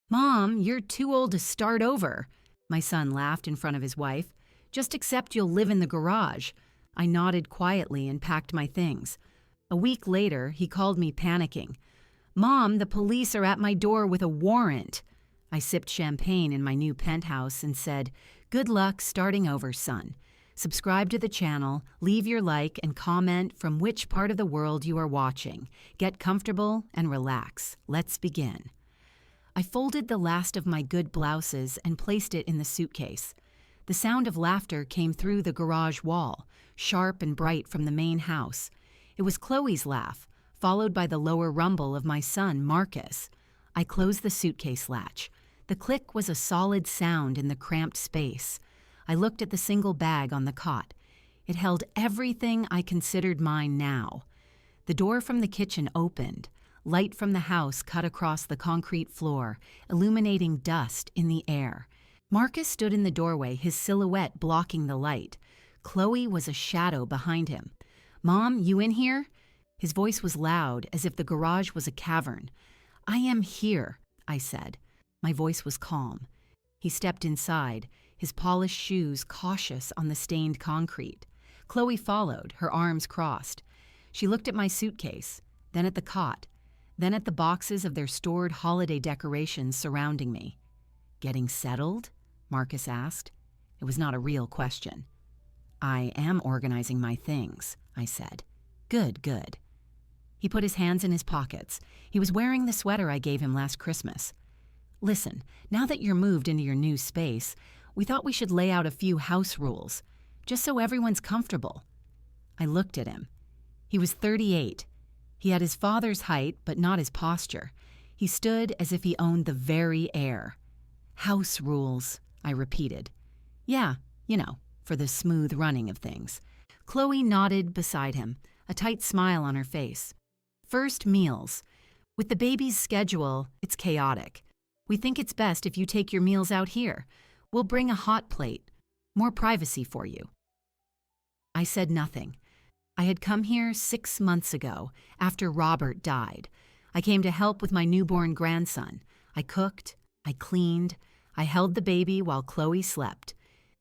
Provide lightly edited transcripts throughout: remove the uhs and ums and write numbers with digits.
Mom, you're too old to start over. My son laughed in front of his wife. Just accept you'll live in the garage. I nodded quietly and packed my things. A week later, he called me panicking. Mom, the police are at my door with a warrant. I sipped champagne in my new penthouse and said, Good luck starting over, son. Subscribe to the channel, leave your like and comment from which part of the world you are watching. Get comfortable and relax. Let's begin. I folded the last of my good blouses and placed it in the suitcase. The sound of laughter came through the garage wall, sharp and bright from the main house. It was Chloe's laugh, followed by the lower rumble of my son, Marcus. I closed the suitcase latch. The click was a solid sound in the cramped space. I looked at the single bag on the cot. It held everything I considered mine now. The door from the kitchen opened. Light from the house cut across the concrete floor, illuminating dust in the air. Marcus stood in the doorway, his silhouette blocking the light. Chloe was a shadow behind him. Mom, you in here? His voice was loud, as if the garage was a cavern. I am here, I said. My voice was calm. He stepped inside, his polished shoes cautious on the stained concrete. Chloe followed, her arms crossed. She looked at my suitcase, then at the cot, then at the boxes of their stored holiday decorations surrounding me. Getting settled? Marcus asked. It was not a real question. I am organizing my things, I said. Good, good. He put his hands in his pockets. He was wearing the sweater I gave him last Christmas. Listen, now that you're moved into your new space, we thought we should lay out a few house rules, just so everyone's comfortable. I looked at him. He was 38. He had his father's height, but not his posture. He stood as if he owned the very air. House rules, I repeated. Yeah, for the smooth running of things. Chloe nodded beside him, a tight smile on her face. First, meals. With the baby's schedule, it's chaotic. We think it's best if you take your meals out here. We'll bring a hot plate. More privacy for you. I said nothing. I had come here 6 months ago, after Robert died. I came to help with my newborn grandson. I cooked, I cleaned, I held the baby while Chloe slept.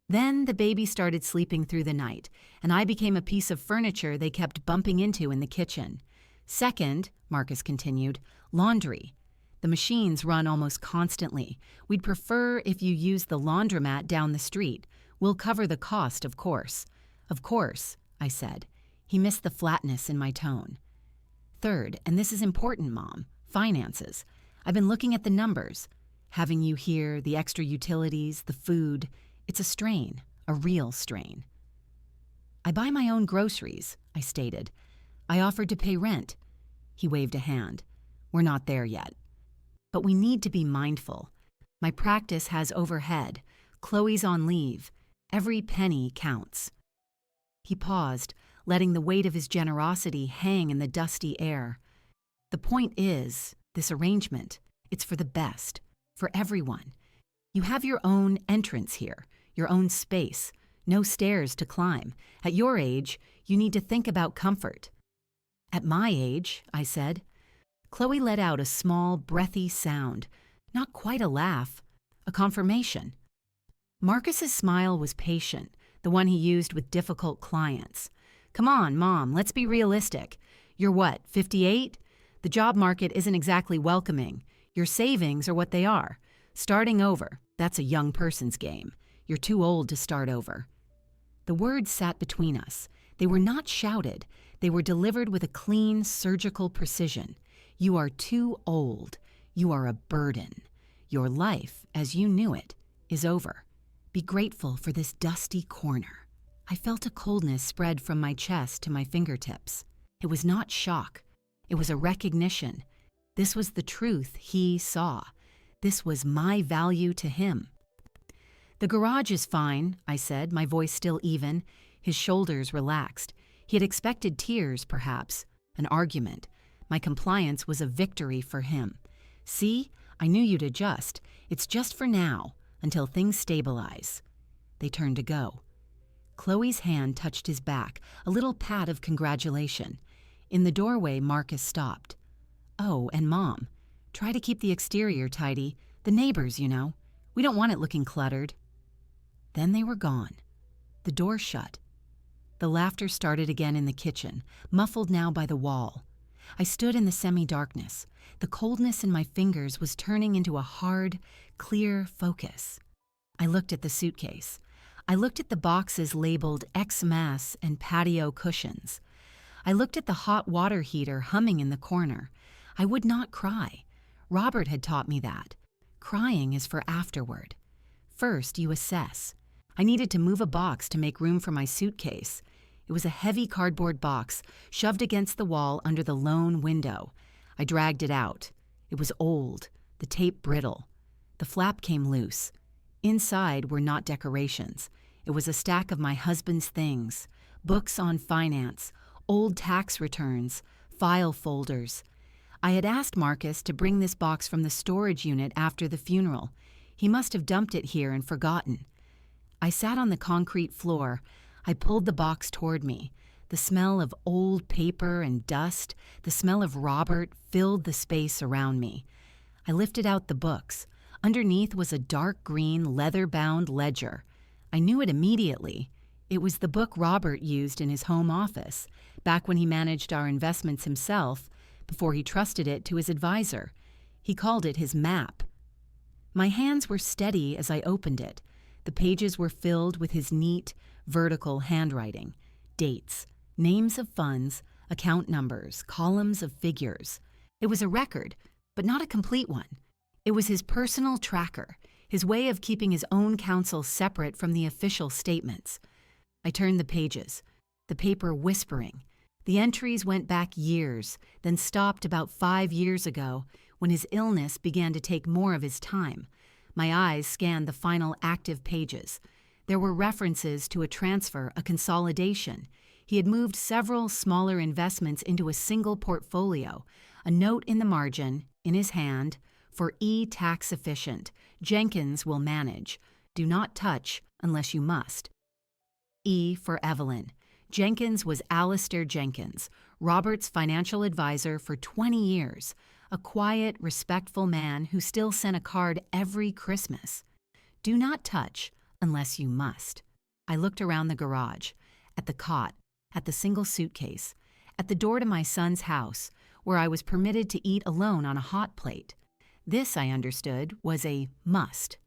Then the baby started sleeping through the night, and I became a piece of furniture they kept bumping into in the kitchen. Second, Marcus continued, laundry. The machines run almost constantly. We'd prefer if you use the laundromat down the street. We'll cover the cost, of course. Of course, I said. He missed the flatness in my tone. Third, and this is important, Mom, finances. I've been looking at the numbers. Having you here, the extra utilities, the food, it's a strain, a real strain. I buy my own groceries, I stated. I offered to pay rent. He waved a hand. We're not there yet. But we need to be mindful. My practice has overhead. Chloe's on leave. Every penny counts. He paused, letting the weight of his generosity hang in the dusty air. The point is, this arrangement, it's for the best, for everyone. You have your own entrance here, your own space, no stairs to climb. At your age, you need to think about comfort. At my age, I said. Chloe let out a small, breathy sound, not quite a laugh, a confirmation. Marcus's smile was patient, the one he used with difficult clients. Come on, Mom, let's be realistic. You're what, 58? The job market isn't exactly welcoming. Your savings are what they are. Starting over, that's a young person's game. You're too old to start over. The words sat between us. They were not shouted. They were delivered with a clean, surgical precision. You are too old. You are a burden. Your life, as you knew it, is over. Be grateful for this dusty corner. I felt a coldness spread from my chest to my fingertips. It was not shock. It was a recognition. This was the truth he saw. This was my value to him. The garage is fine, I said, my voice still even. His shoulders relaxed. He had expected tears, perhaps, an argument. My compliance was a victory for him. See, I knew you'd adjust. It's just for now, until things stabilize. They turned to go. Chloe's hand touched his back, a little pat of congratulation. In the doorway, Marcus stopped. Oh, and Mom, try to keep the exterior tidy. The neighbors, you know. We don't want it looking cluttered." Then they were gone. The door shut. The laughter started again in the kitchen, muffled now by the wall. I stood in the semi-darkness. The coldness in my fingers was turning into a hard, clear focus. I looked at the suitcase. I looked at the boxes labeled X-Mass and patio cushions. I looked at the hot water heater humming in the corner. I would not cry. Robert had taught me that. Crying is for afterward. First, you assess. I needed to move a box to make room for my suitcase. It was a heavy cardboard box shoved against the wall under the lone window. I dragged it out. It was old, the tape brittle. The flap came loose. Inside were not decorations. It was a stack of my husband's things, books on finance, old tax returns, file folders. I had asked Marcus to bring this box from the storage unit after the funeral. He must have dumped it here and forgotten. I sat on the concrete floor. I pulled the box toward me. The smell of old paper and dust, the smell of Robert filled the space around me. I lifted out the books. Underneath was a dark green, leather-bound ledger. I knew it immediately. It was the book Robert used in his home office, back when he managed our investments himself, before he trusted it to his advisor. He called it his map. My hands were steady as I opened it. The pages were filled with his neat, vertical handwriting. Dates, names of funds, account numbers, columns of figures. It was a record, but not a complete one. It was his personal tracker, his way of keeping his own counsel separate from the official statements. I turned the pages, the paper whispering. The entries went back years, then stopped about 5 years ago when his illness began to take more of his time. My eyes scanned the final active pages. There were references to a transfer, a consolidation. He had moved several smaller investments into a single portfolio, a note in the margin, in his hand, for E tax efficient. Jenkins will manage. Do not touch unless you must. E for Evelyn. Jenkins was Alistair Jenkins, Robert's financial advisor for 20 years, a quiet, respectful man who still sent a card every Christmas. Do not touch unless you must. I looked around the garage, at the cot, at the single suitcase, at the door to my son's house, where I was permitted to eat alone on a hot plate. This, I understood, was a must.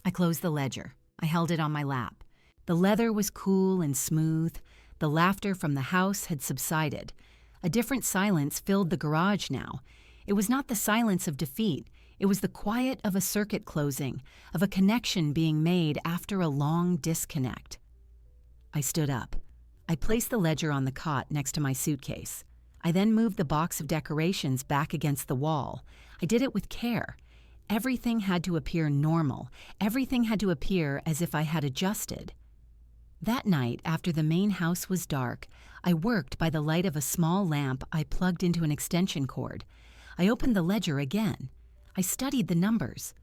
I closed the ledger. I held it on my lap. The leather was cool and smooth. The laughter from the house had subsided. A different silence filled the garage now. It was not the silence of defeat. It was the quiet of a circuit closing, of a connection being made after a long disconnect. I stood up. I placed the ledger on the cot next to my suitcase. I then moved the box of decorations back against the wall. I did it with care. Everything had to appear normal. Everything had to appear as if I had adjusted. That night, after the main house was dark, I worked by the light of a small lamp I plugged into an extension cord. I opened the ledger again. I studied the numbers.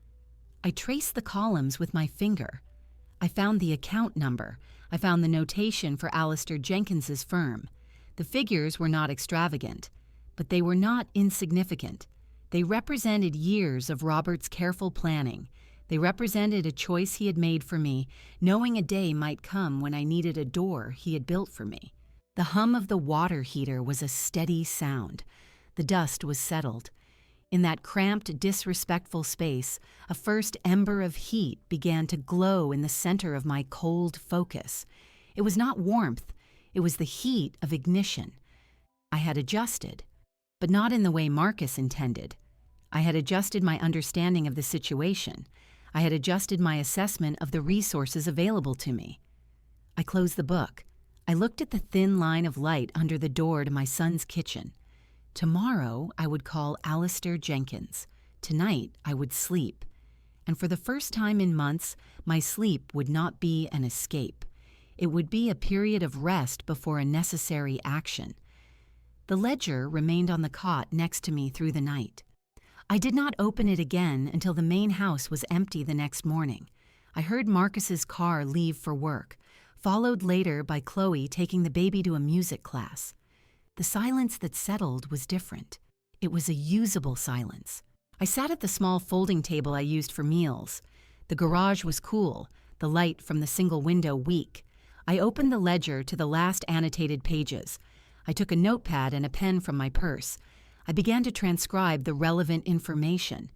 I traced the columns with my finger. I found the account number. I found the notation for Alistair Jenkins's firm. The figures were not extravagant, but they were not insignificant. They represented years of Robert's careful planning. They represented a choice he had made for me, knowing a day might come when I needed a door he had built for me. The hum of the water heater was a steady sound. The dust was settled. In that cramped, disrespectful space, a first ember of heat began to glow in the center of my cold focus. It was not warmth. It was the heat of ignition. I had adjusted, but not in the way Marcus intended. I had adjusted my understanding of the situation. I had adjusted my assessment of the resources available to me. I closed the book. I looked at the thin line of light under the door to my son's kitchen. Tomorrow, I would call Alistair Jenkins. Tonight, I would sleep. And for the first time in months, my sleep would not be an escape. It would be a period of rest before a necessary action. The ledger remained on the cot next to me through the night. I did not open it again until the main house was empty the next morning. I heard Marcus's car leave for work, followed later by Chloe taking the baby to a music class. The silence that settled was different. It was a usable silence. I sat at the small folding table I used for meals. The garage was cool, the light from the single window weak. I opened the ledger to the last annotated pages. I took a notepad and a pen from my purse. I began to transcribe the relevant information: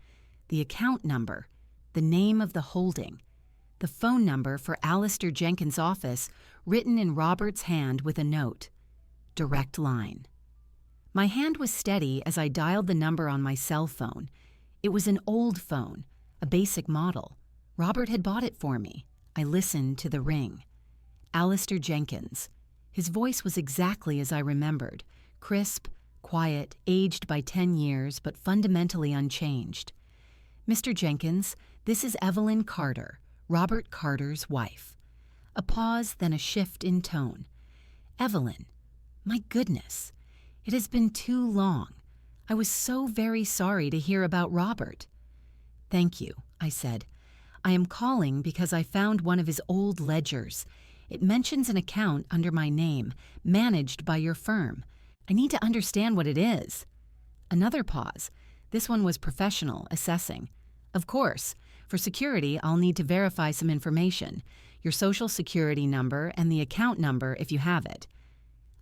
the account number, the name of the holding, the phone number for Alistair Jenkins' office written in Robert's hand with a note. Direct line. My hand was steady as I dialed the number on my cell phone. It was an old phone, a basic model. Robert had bought it for me. I listened to the ring. Alistair Jenkins. His voice was exactly as I remembered, crisp, quiet, aged by 10 years, but fundamentally unchanged. Mr. Jenkins, this is Evelyn Carter, Robert Carter's wife. A pause, then a shift in tone. Evelyn, my goodness, it has been too long. I was so very sorry to hear about Robert. Thank you, I said. I am calling because I found one of his old ledgers. It mentions an account under my name, managed by your firm. I need to understand what it is. Another pause. This one was professional, assessing. Of course. For security, I'll need to verify some information. Your social security number and the account number if you have it.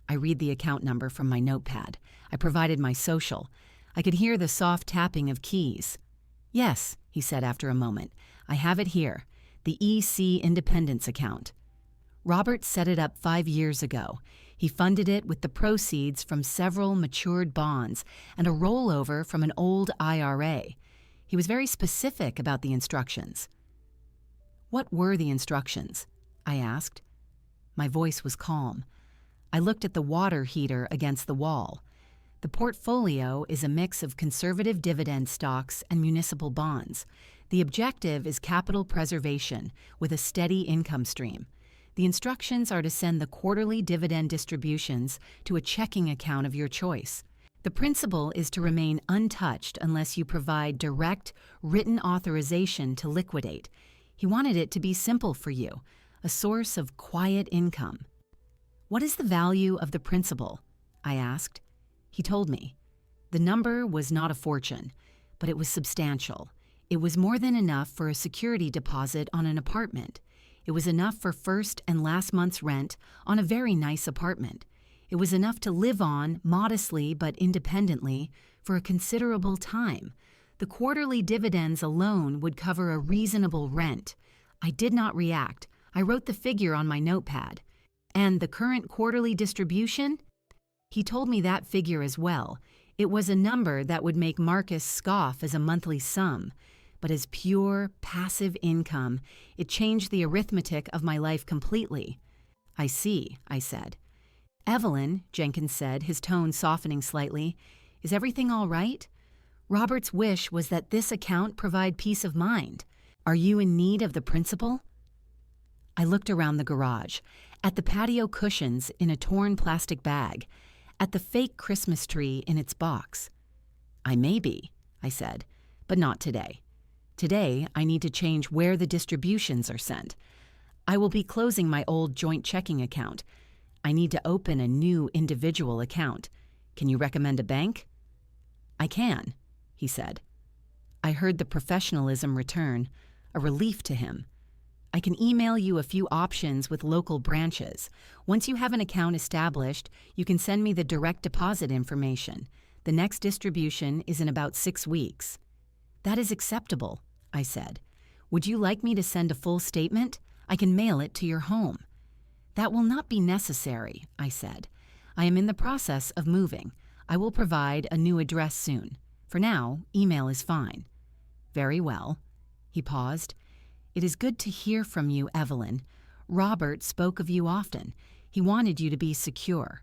I read the account number from my notepad. I provided my social. I could hear the soft tapping of keys. Yes, he said after a moment. I have it here. The EC Independence account. Robert set it up 5 years ago. He funded it with the proceeds from several matured bonds and a rollover from an old IRA. He was very specific about the instructions. What were the instructions? I asked. My voice was calm. I looked at the water heater against the wall. The portfolio is a mix of conservative dividend stocks and municipal bonds. The objective is capital preservation with a steady income stream. The instructions are to send the quarterly dividend distributions to a checking account of your choice. The principle is to remain untouched unless you provide direct, written authorization to liquidate. He wanted it to be simple for you, a source of quiet income. What is the value of the principal? I asked. He told me. The number was not a fortune, but it was substantial. It was more than enough for a security deposit on an apartment. It was enough for first and last month's rent on a very nice apartment. It was enough to live on, modestly but independently, for a considerable time. The quarterly dividends alone would cover a reasonable rent. I did not react. I wrote the figure on my notepad. And the current quarterly distribution? He told me that figure as well. It was a number that would make Marcus scoff as a monthly sum. But as pure, passive income, it changed the arithmetic of my life completely. I see, I said. Evelyn, Jenkins said, his tone softening slightly, is everything all right? Robert's wish was that this account provide peace of mind. Are you in need of the principal? I looked around the garage, at the patio cushions in a torn plastic bag, at the fake Christmas tree in its box. I may be, I said, but not today. Today, I need to change where the distributions are sent. I will be closing my old joint checking account. I need to open a new individual account. Can you recommend a bank? I can, he said. I heard the professionalism return, a relief to him. I can email you a few options with local branches. Once you have an account established, you can send me the direct deposit information. The next distribution is in about 6 weeks. That is acceptable, I said. Would you like me to send a full statement? I can mail it to your home. That will not be necessary, I said. I am in the process of moving. I will provide a new address soon. For now, email is fine. Very well. He paused. It is good to hear from you, Evelyn. Robert spoke of you often. He wanted you to be secure.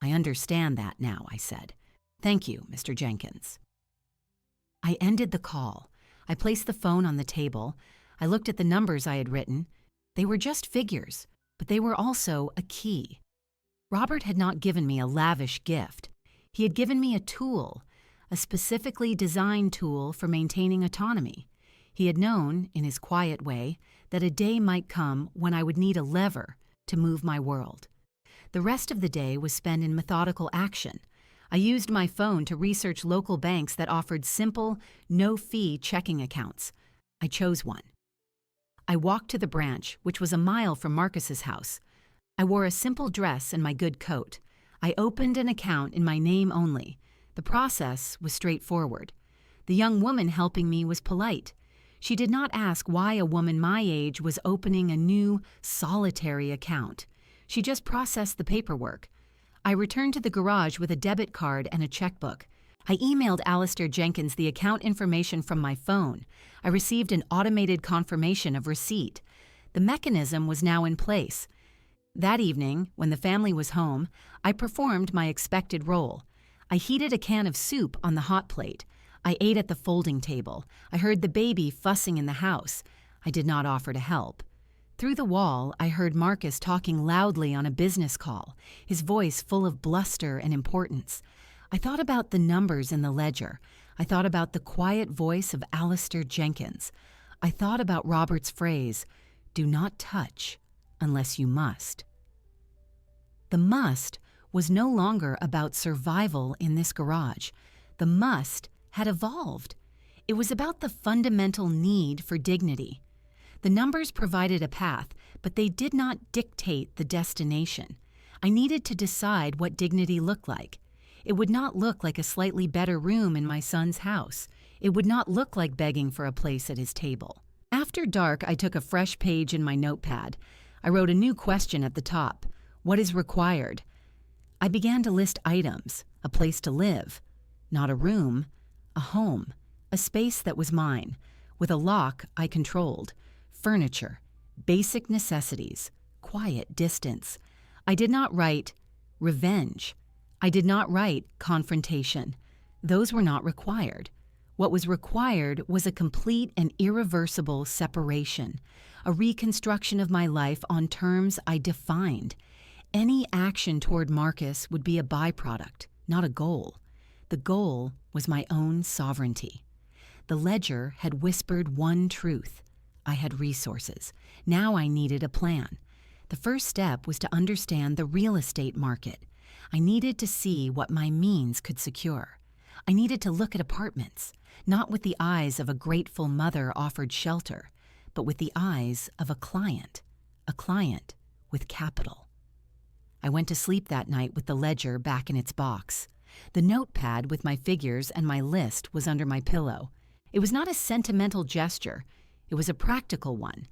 I understand that now, I said. Thank you, Mr. Jenkins. I ended the call. I placed the phone on the table. I looked at the numbers I had written. They were just figures, but they were also a key. Robert had not given me a lavish gift. He had given me a tool, a specifically designed tool for maintaining autonomy. He had known, in his quiet way, that a day might come when I would need a lever to move my world. The rest of the day was spent in methodical action. I used my phone to research local banks that offered simple, no-fee checking accounts. I chose one. I walked to the branch, which was a mile from Marcus's house. I wore a simple dress and my good coat. I opened an account in my name only. The process was straightforward. The young woman helping me was polite. She did not ask why a woman my age was opening a new, solitary account. She just processed the paperwork. I returned to the garage with a debit card and a checkbook. I emailed Alistair Jenkins the account information from my phone. I received an automated confirmation of receipt. The mechanism was now in place. That evening, when the family was home, I performed my expected role. I heated a can of soup on the hot plate. I ate at the folding table. I heard the baby fussing in the house. I did not offer to help. Through the wall, I heard Marcus talking loudly on a business call, his voice full of bluster and importance. I thought about the numbers in the ledger. I thought about the quiet voice of Alistair Jenkins. I thought about Robert's phrase, "Do not touch unless you must." The must was no longer about survival in this garage. The must had evolved. It was about the fundamental need for dignity. The numbers provided a path, but they did not dictate the destination. I needed to decide what dignity looked like. It would not look like a slightly better room in my son's house. It would not look like begging for a place at his table. After dark, I took a fresh page in my notepad. I wrote a new question at the top. What is required? I began to list items: a place to live, not a room, a home, a space that was mine, with a lock I controlled, furniture, basic necessities, quiet distance. I did not write revenge. I did not write confrontation. Those were not required. What was required was a complete and irreversible separation, a reconstruction of my life on terms I defined. Any action toward Marcus would be a byproduct, not a goal. The goal was my own sovereignty. The ledger had whispered one truth. I had resources. Now I needed a plan. The first step was to understand the real estate market. I needed to see what my means could secure. I needed to look at apartments, not with the eyes of a grateful mother offered shelter, but with the eyes of a client with capital. I went to sleep that night with the ledger back in its box. The notepad with my figures and my list was under my pillow. It was not a sentimental gesture. It was a practical one.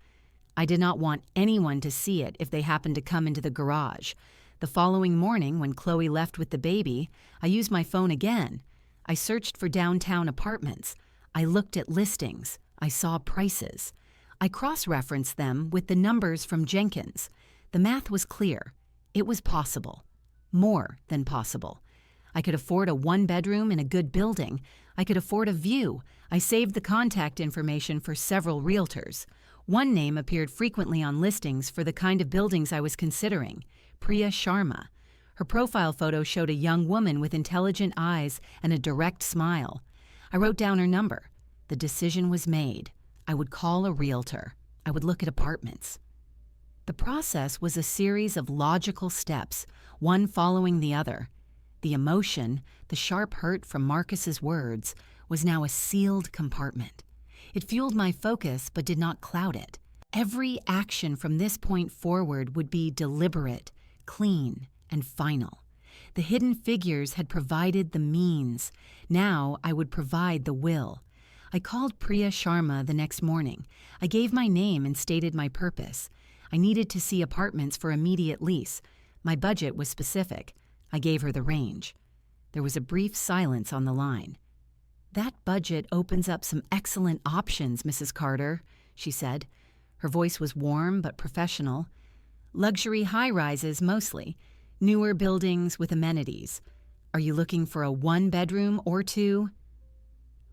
I did not want anyone to see it if they happened to come into the garage. The following morning, when Chloe left with the baby, I used my phone again. I searched for downtown apartments. I looked at listings. I saw prices. I cross-referenced them with the numbers from Jenkins. The math was clear. It was possible. More than possible. I could afford a one-bedroom in a good building. I could afford a view. I saved the contact information for several realtors. One name appeared frequently on listings for the kind of buildings I was considering: Priya Sharma. Her profile photo showed a young woman with intelligent eyes and a direct smile. I wrote down her number. The decision was made. I would call a realtor. I would look at apartments. The process was a series of logical steps, one following the other. The emotion, the sharp hurt from Marcus's words, was now a sealed compartment. It fueled my focus but did not cloud it. Every action from this point forward would be deliberate, clean, and final. The hidden figures had provided the means. Now I would provide the will. I called Priya Sharma the next morning. I gave my name and stated my purpose. I needed to see apartments for immediate lease. My budget was specific. I gave her the range. There was a brief silence on the line. "That budget opens up some excellent options, Mrs. Carter," she said. Her voice was warm but professional. "Luxury high-rises mostly. Newer buildings with amenities. Are you looking for a one-bedroom or two?"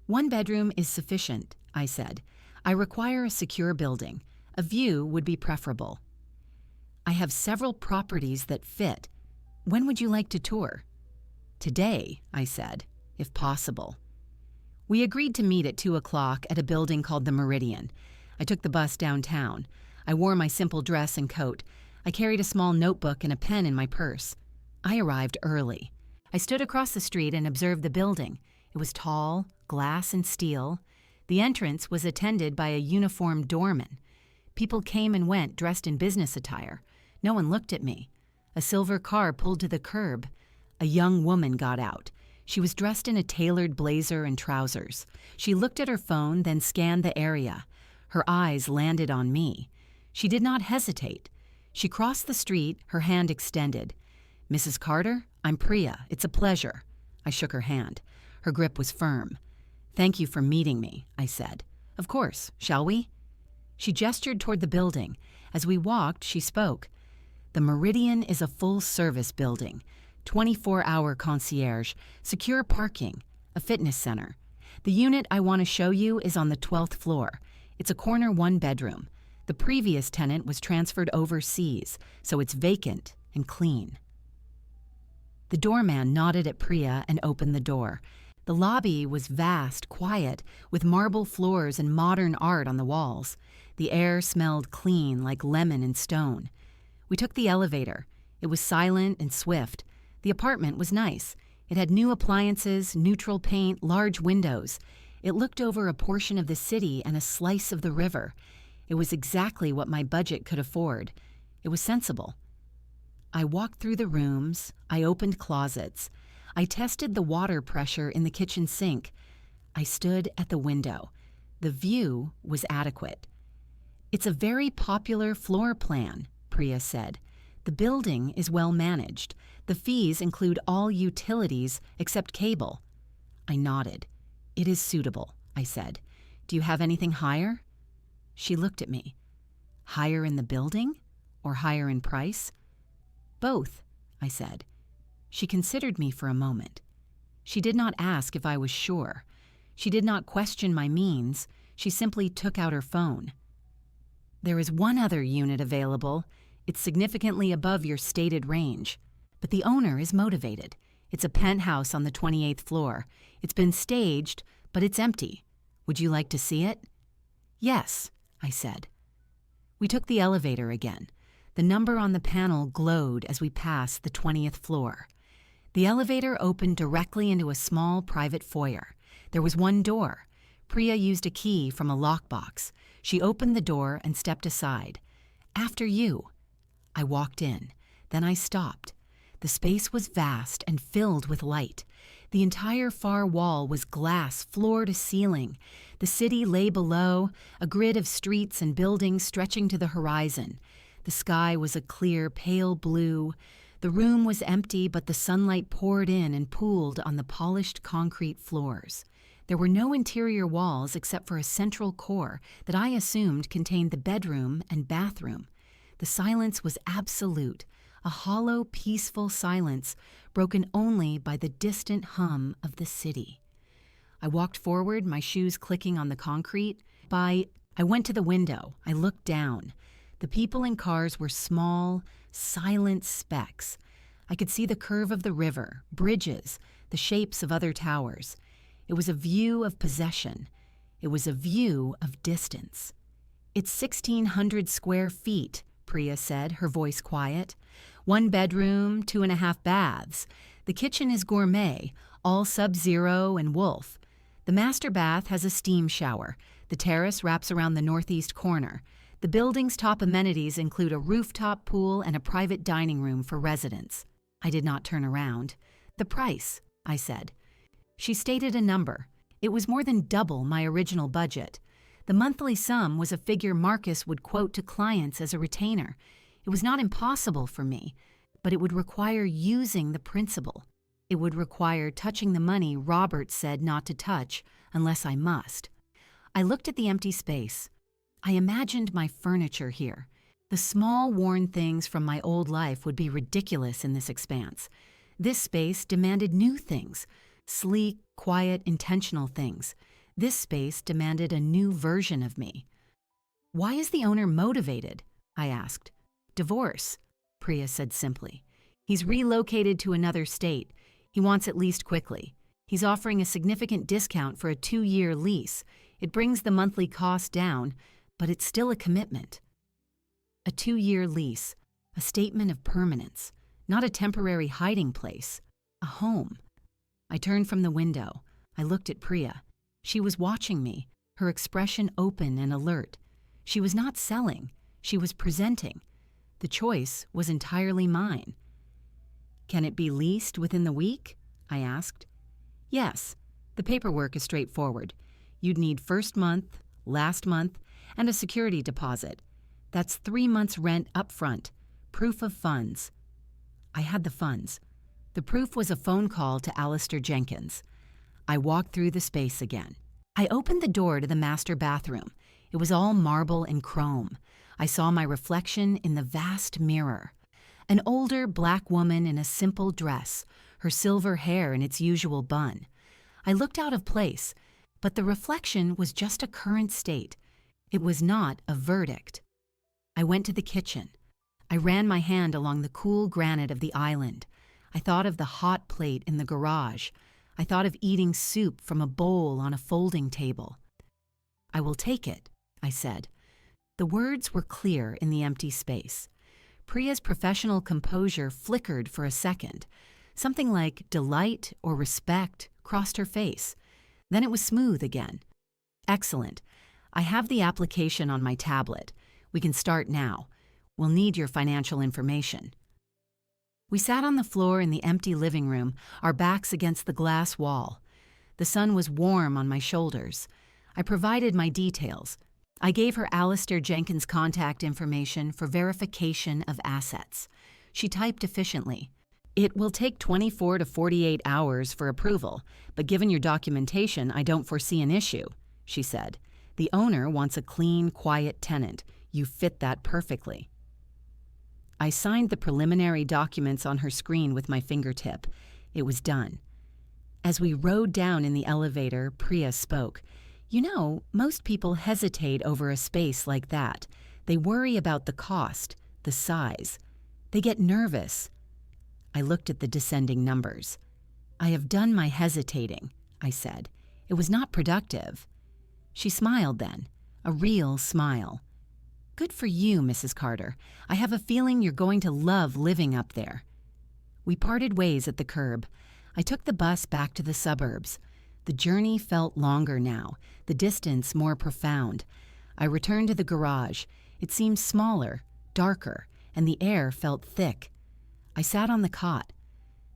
"One bedroom is sufficient," I said. "I require a secure building. A view would be preferable." "I have several properties that fit. When would you like to tour?" "Today," I said, "if possible." We agreed to meet at 2 o'clock at a building called the Meridian. I took the bus downtown. I wore my simple dress and coat. I carried a small notebook and a pen in my purse. I arrived early. I stood across the street and observed the building. It was tall, glass and steel. The entrance was attended by a uniformed doorman. People came and went dressed in business attire. No one looked at me. A silver car pulled to the curb. A young woman got out. She was dressed in a tailored blazer and trousers. She looked at her phone, then scanned the area. Her eyes landed on me. She did not hesitate. She crossed the street, her hand extended. "Mrs. Carter, I'm Priya. It's a pleasure." I shook her hand. Her grip was firm. "Thank you for meeting me," I said. "Of course. Shall we?" She gestured toward the building. As we walked, she spoke. "The Meridian is a full-service building. 24-hour concierge, secure parking, a fitness center. The unit I want to show you is on the 12th floor. It's a corner one-bedroom. The previous tenant was transferred overseas, so it's vacant and clean." The doorman nodded at Priya and opened the door. The lobby was vast, quiet, with marble floors and modern art on the walls. The air smelled clean, like lemon and stone. We took the elevator. It was silent and swift. The apartment was nice. It had new appliances, neutral paint, large windows. It looked over a portion of the city and a slice of the river. It was exactly what my budget could afford. It was sensible. I walked through the rooms. I opened closets. I tested the water pressure in the kitchen sink. I stood at the window. The view was adequate. "It's a very popular floor plan," Priya said. "The building is well managed. The fees include all utilities except cable." I nodded. "It is suitable," I said. "Do you have anything higher?" She looked at me. "Higher in the building or higher in price?" "Both," I said. She considered me for a moment. She did not ask if I was sure. She did not question my means. She simply took out her phone. "There is one other unit available. It's significantly above your stated range. But the owner is motivated. It's a penthouse on the 28th floor. It's been staged, but it's empty. Would you like to see it?" "Yes," I said. We took the elevator again. The number on the panel glowed as we passed the 20th floor. The elevator opened directly into a small private foyer. There was one door. Priya used a key from a lockbox. She opened the door and stepped aside. "After you." I walked in. Then I stopped. The space was vast and filled with light. The entire far wall was glass, floor to ceiling. The city lay below, a grid of streets and buildings stretching to the horizon. The sky was a clear, pale blue. The room was empty, but the sunlight poured in and pooled on the polished concrete floors. There were no interior walls except for a central core that I assumed contained the bedroom and bathroom. The silence was absolute, a hollow, peaceful silence broken only by the distant hum of the city. I walked forward, my shoes clicking on the concrete. I went to the window. I looked down. The people in cars were small, silent specks. I could see the curve of the river, bridges, the shapes of other towers. It was a view of possession. It was a view of distance. "It's 1,600 square feet," Priya said, her voice quiet. "One bedroom, 2.5 baths. The kitchen is gourmet, all Sub-Zero and Wolf. The master bath has a steam shower. The terrace wraps around the northeast corner. The building's top amenities include a rooftop pool and a private dining room for residents." I did not turn around. "The price," I said. She stated a number. It was more than double my original budget. The monthly sum was a figure Marcus would quote to clients as a retainer. It was not impossible for me, but it would require using the principal. It would require touching the money Robert said not to touch unless I must. I looked at the empty space. I imagined my furniture here. The small, worn things from my old life would be ridiculous in this expanse. This space demanded new things, sleek, quiet, intentional things. This space demanded a new version of me. "Why is the owner motivated?" I asked. "Divorce," Priya said simply. "He's relocated to another state. He wants it leased quickly. He's offering a significant discount for a 2-year lease. It brings the monthly cost down, but it's still a commitment." A 2-year lease, a statement of permanence, not a temporary hiding place, a home. I turned from the window. I looked at Priya. She was watching me, her expression open and alert. She was not selling, she was presenting. The choice was entirely mine. "Can it be leased within the week?" I asked. "Yes. The paperwork is straightforward. You'd need first month, last month, and a security deposit. That's 3 months' rent up front. Proof of funds." I had the funds. The proof was a phone call to Alistair Jenkins. I walked through the space again. I opened the door to the master bathroom. It was all marble and chrome. I saw my reflection in the vast mirror. An older black woman in a simple dress, her silver hair in its usual bun. I looked out of place, but the reflection was just a current state. It was not a verdict. I went to the kitchen. I ran my hand along the cool granite of the island. I thought of the hot plate in the garage. I thought of eating soup from a bowl on a folding table. "I will take it," I said. The words were clear in the empty space. Priya's professional composure flickered for a second. Something like delight or respect crossed her face. Then it was smooth again. "Excellent. I have the application on my tablet. We can start now. We'll need your financial information." We sat on the floor in the empty living room, our backs against the glass wall. The sun was warm on my shoulders. I provided my details. I gave her Alistair Jenkins' contact information for verification of assets. She typed efficiently. "It will take 24 to 48 hours for approval, but given your documentation, I don't foresee an issue," she said. "The owner wants a clean, quiet tenant. You fit that perfectly." I signed the preliminary documents on her screen with my fingertip. It was done. As we rode down in the elevator, Priya spoke. "You know, most people hesitate over a space like that. They worry about the cost, the size. They get nervous." I looked at the descending numbers. "I have done my hesitating," I said. "It was not productive." She smiled then, a real smile. "Good for you, Mrs. Carter. I have a feeling you're going to love living up there." We parted ways at the curb. I took the bus back to the suburbs. The journey felt longer now, the distance more profound. I returned to the garage. It seemed smaller, darker, and the air felt thick. I sat on the cot.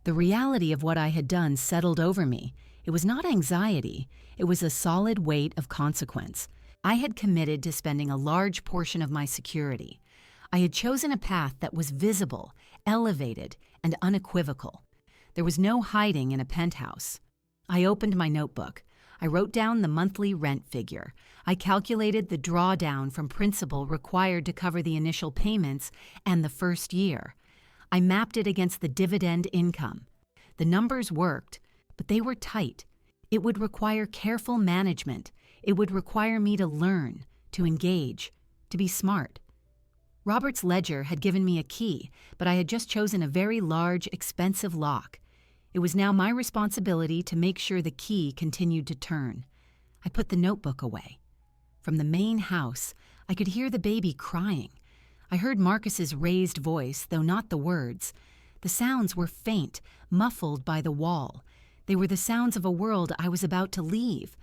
The reality of what I had done settled over me. It was not anxiety. It was a solid weight of consequence. I had committed to spending a large portion of my security. I had chosen a path that was visible, elevated, and unequivocal. There was no hiding in a penthouse. I opened my notebook. I wrote down the monthly rent figure. I calculated the drawdown from principal required to cover the initial payments and the first year. I mapped it against the dividend income. The numbers worked, but they were tight. It would require careful management. It would require me to learn, to engage, to be smart. Robert's ledger had given me a key, but I had just chosen a very large, expensive lock. It was now my responsibility to make sure the key continued to turn. I put the notebook away. From the main house, I could hear the baby crying. I heard Marcus's raised voice, though not the words. The sounds were faint, muffled by the wall. They were the sounds of a world I was about to leave.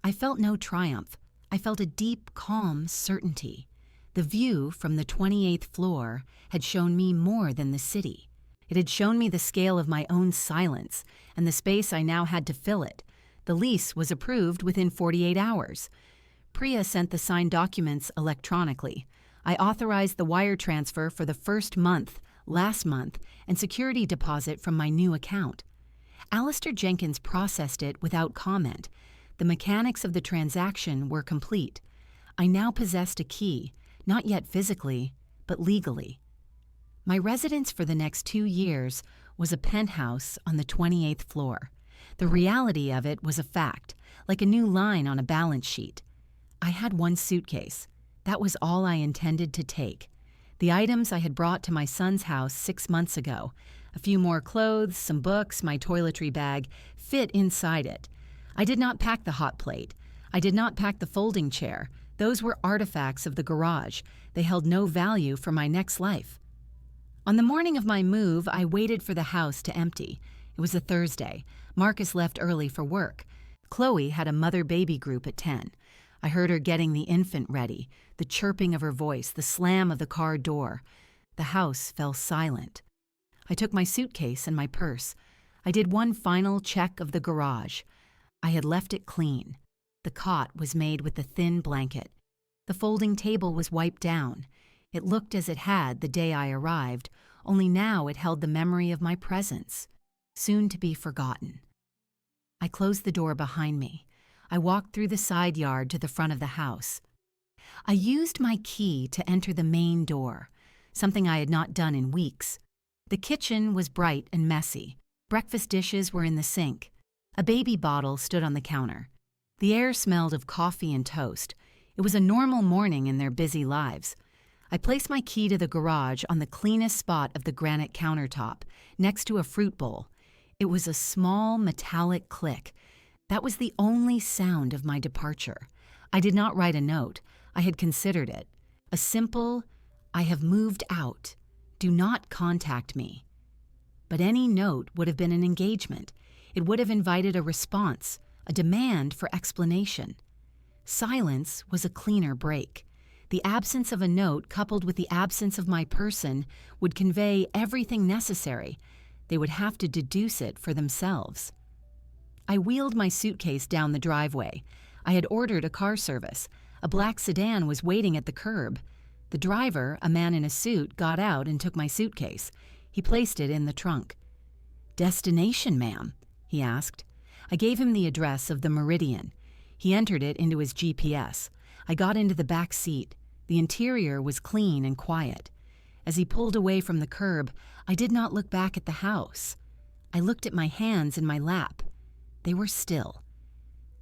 I felt no triumph. I felt a deep, calm certainty. The view from the 28th floor had shown me more than the city. It had shown me the scale of my own silence and the space I now had to fill it. The lease was approved within 48 hours. Priya sent the signed documents electronically. I authorized the wire transfer for the first month, last month, and security deposit from my new account. Alistair Jenkins processed it without comment. The mechanics of the transaction were complete. I now possessed a key, not yet physically, but legally. My residence for the next 2 years was a penthouse on the 28th floor. The reality of it was a fact, like a new line on a balance sheet. I had one suitcase. That was all I intended to take. The items I had brought to my son's house 6 months ago, a few more clothes, some books, my toiletry bag, fit inside it. I did not pack the hot plate. I did not pack the folding chair. Those were artifacts of the garage. They held no value for my next life. On the morning of my move, I waited for the house to empty. It was a Thursday. Marcus left early for work. Chloe had a mother-baby group at 10. I heard her getting the infant ready, the chirping of her voice, the slam of the car door. The house fell silent. I took my suitcase and my purse. I did one final check of the garage. I had left it clean. The cot was made with a thin blanket. The folding table was wiped down. It looked as it had the day I arrived, only now it held the memory of my presence, soon to be forgotten. I closed the door behind me. I walked through the side yard to the front of the house. I used my key to enter the main door, something I had not done in weeks. The kitchen was bright and messy. Breakfast dishes were in the sink. A baby bottle stood on the counter. The air smelled of coffee and toast. It was a normal morning in their busy lives. I placed my key to the garage on the cleanest spot of the granite countertop, next to a fruit bowl. It was a small metallic click. That was the only sound of my departure. I did not write a note. I had considered it. A simple, "I have moved out. Do not contact me." But any note would have been an engagement. It would have invited a response, a demand for explanation. Silence was a cleaner break. The absence of a note coupled with the absence of my person would convey everything necessary. They would have to deduce it for themselves. I wheeled my suitcase down the driveway. I had ordered a car service. A black sedan was waiting at the curb. The driver, a man in a suit, got out and took my suitcase. He placed it in the trunk. "Destination, ma'am?" he asked. I gave him the address of the Meridian. He entered it into his GPS. I got into the back seat. The interior was clean and quiet. As he pulled away from the curb, I did not look back at the house. I looked at my hands in my lap. They were still.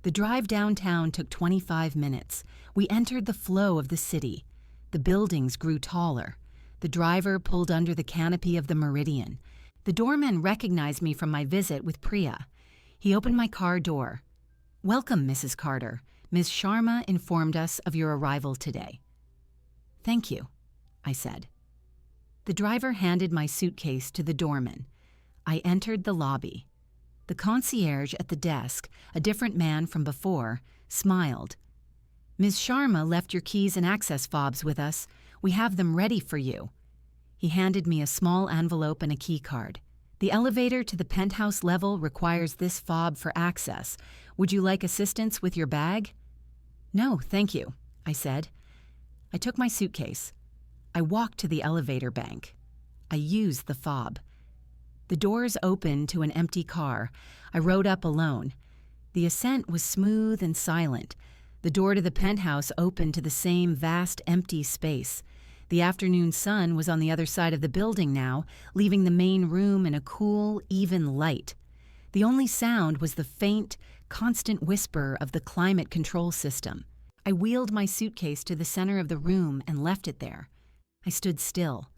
The drive downtown took 25 minutes. We entered the flow of the city. The buildings grew taller. The driver pulled under the canopy of the Meridian. The doorman recognized me from my visit with Priya. He opened my car door. "Welcome, Mrs. Carter. Ms. Sharma informed us of your arrival today." "Thank you," I said. The driver handed my suitcase to the doorman. I entered the lobby. The concierge at the desk, a different man from before, smiled. "Ms. Sharma left your keys and access fobs with us. We have them ready for you." He handed me a small envelope and a key card. "The elevator to the penthouse level requires this fob for access. Would you like assistance with your bag?" "No, thank you," I said. I took my suitcase. I walked to the elevator bank. I used the fob. The doors opened to an empty car. I rode up alone. The ascent was smooth and silent. The door to the penthouse opened to the same vast empty space. The afternoon sun was on the other side of the building now, leaving the main room in a cool, even light. The only sound was the faint, constant whisper of the climate control system. I wheeled my suitcase to the center of the room and left it there. I stood still.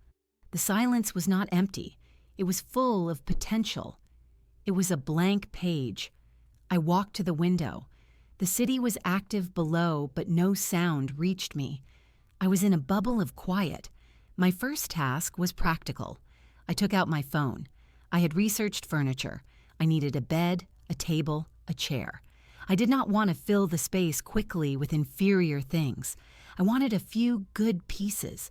The silence was not empty. It was full of potential. It was a blank page. I walked to the window. The city was active below, but no sound reached me. I was in a bubble of quiet. My first task was practical. I took out my phone. I had researched furniture. I needed a bed, a table, a chair. I did not want to fill the space quickly with inferior things. I wanted a few good pieces.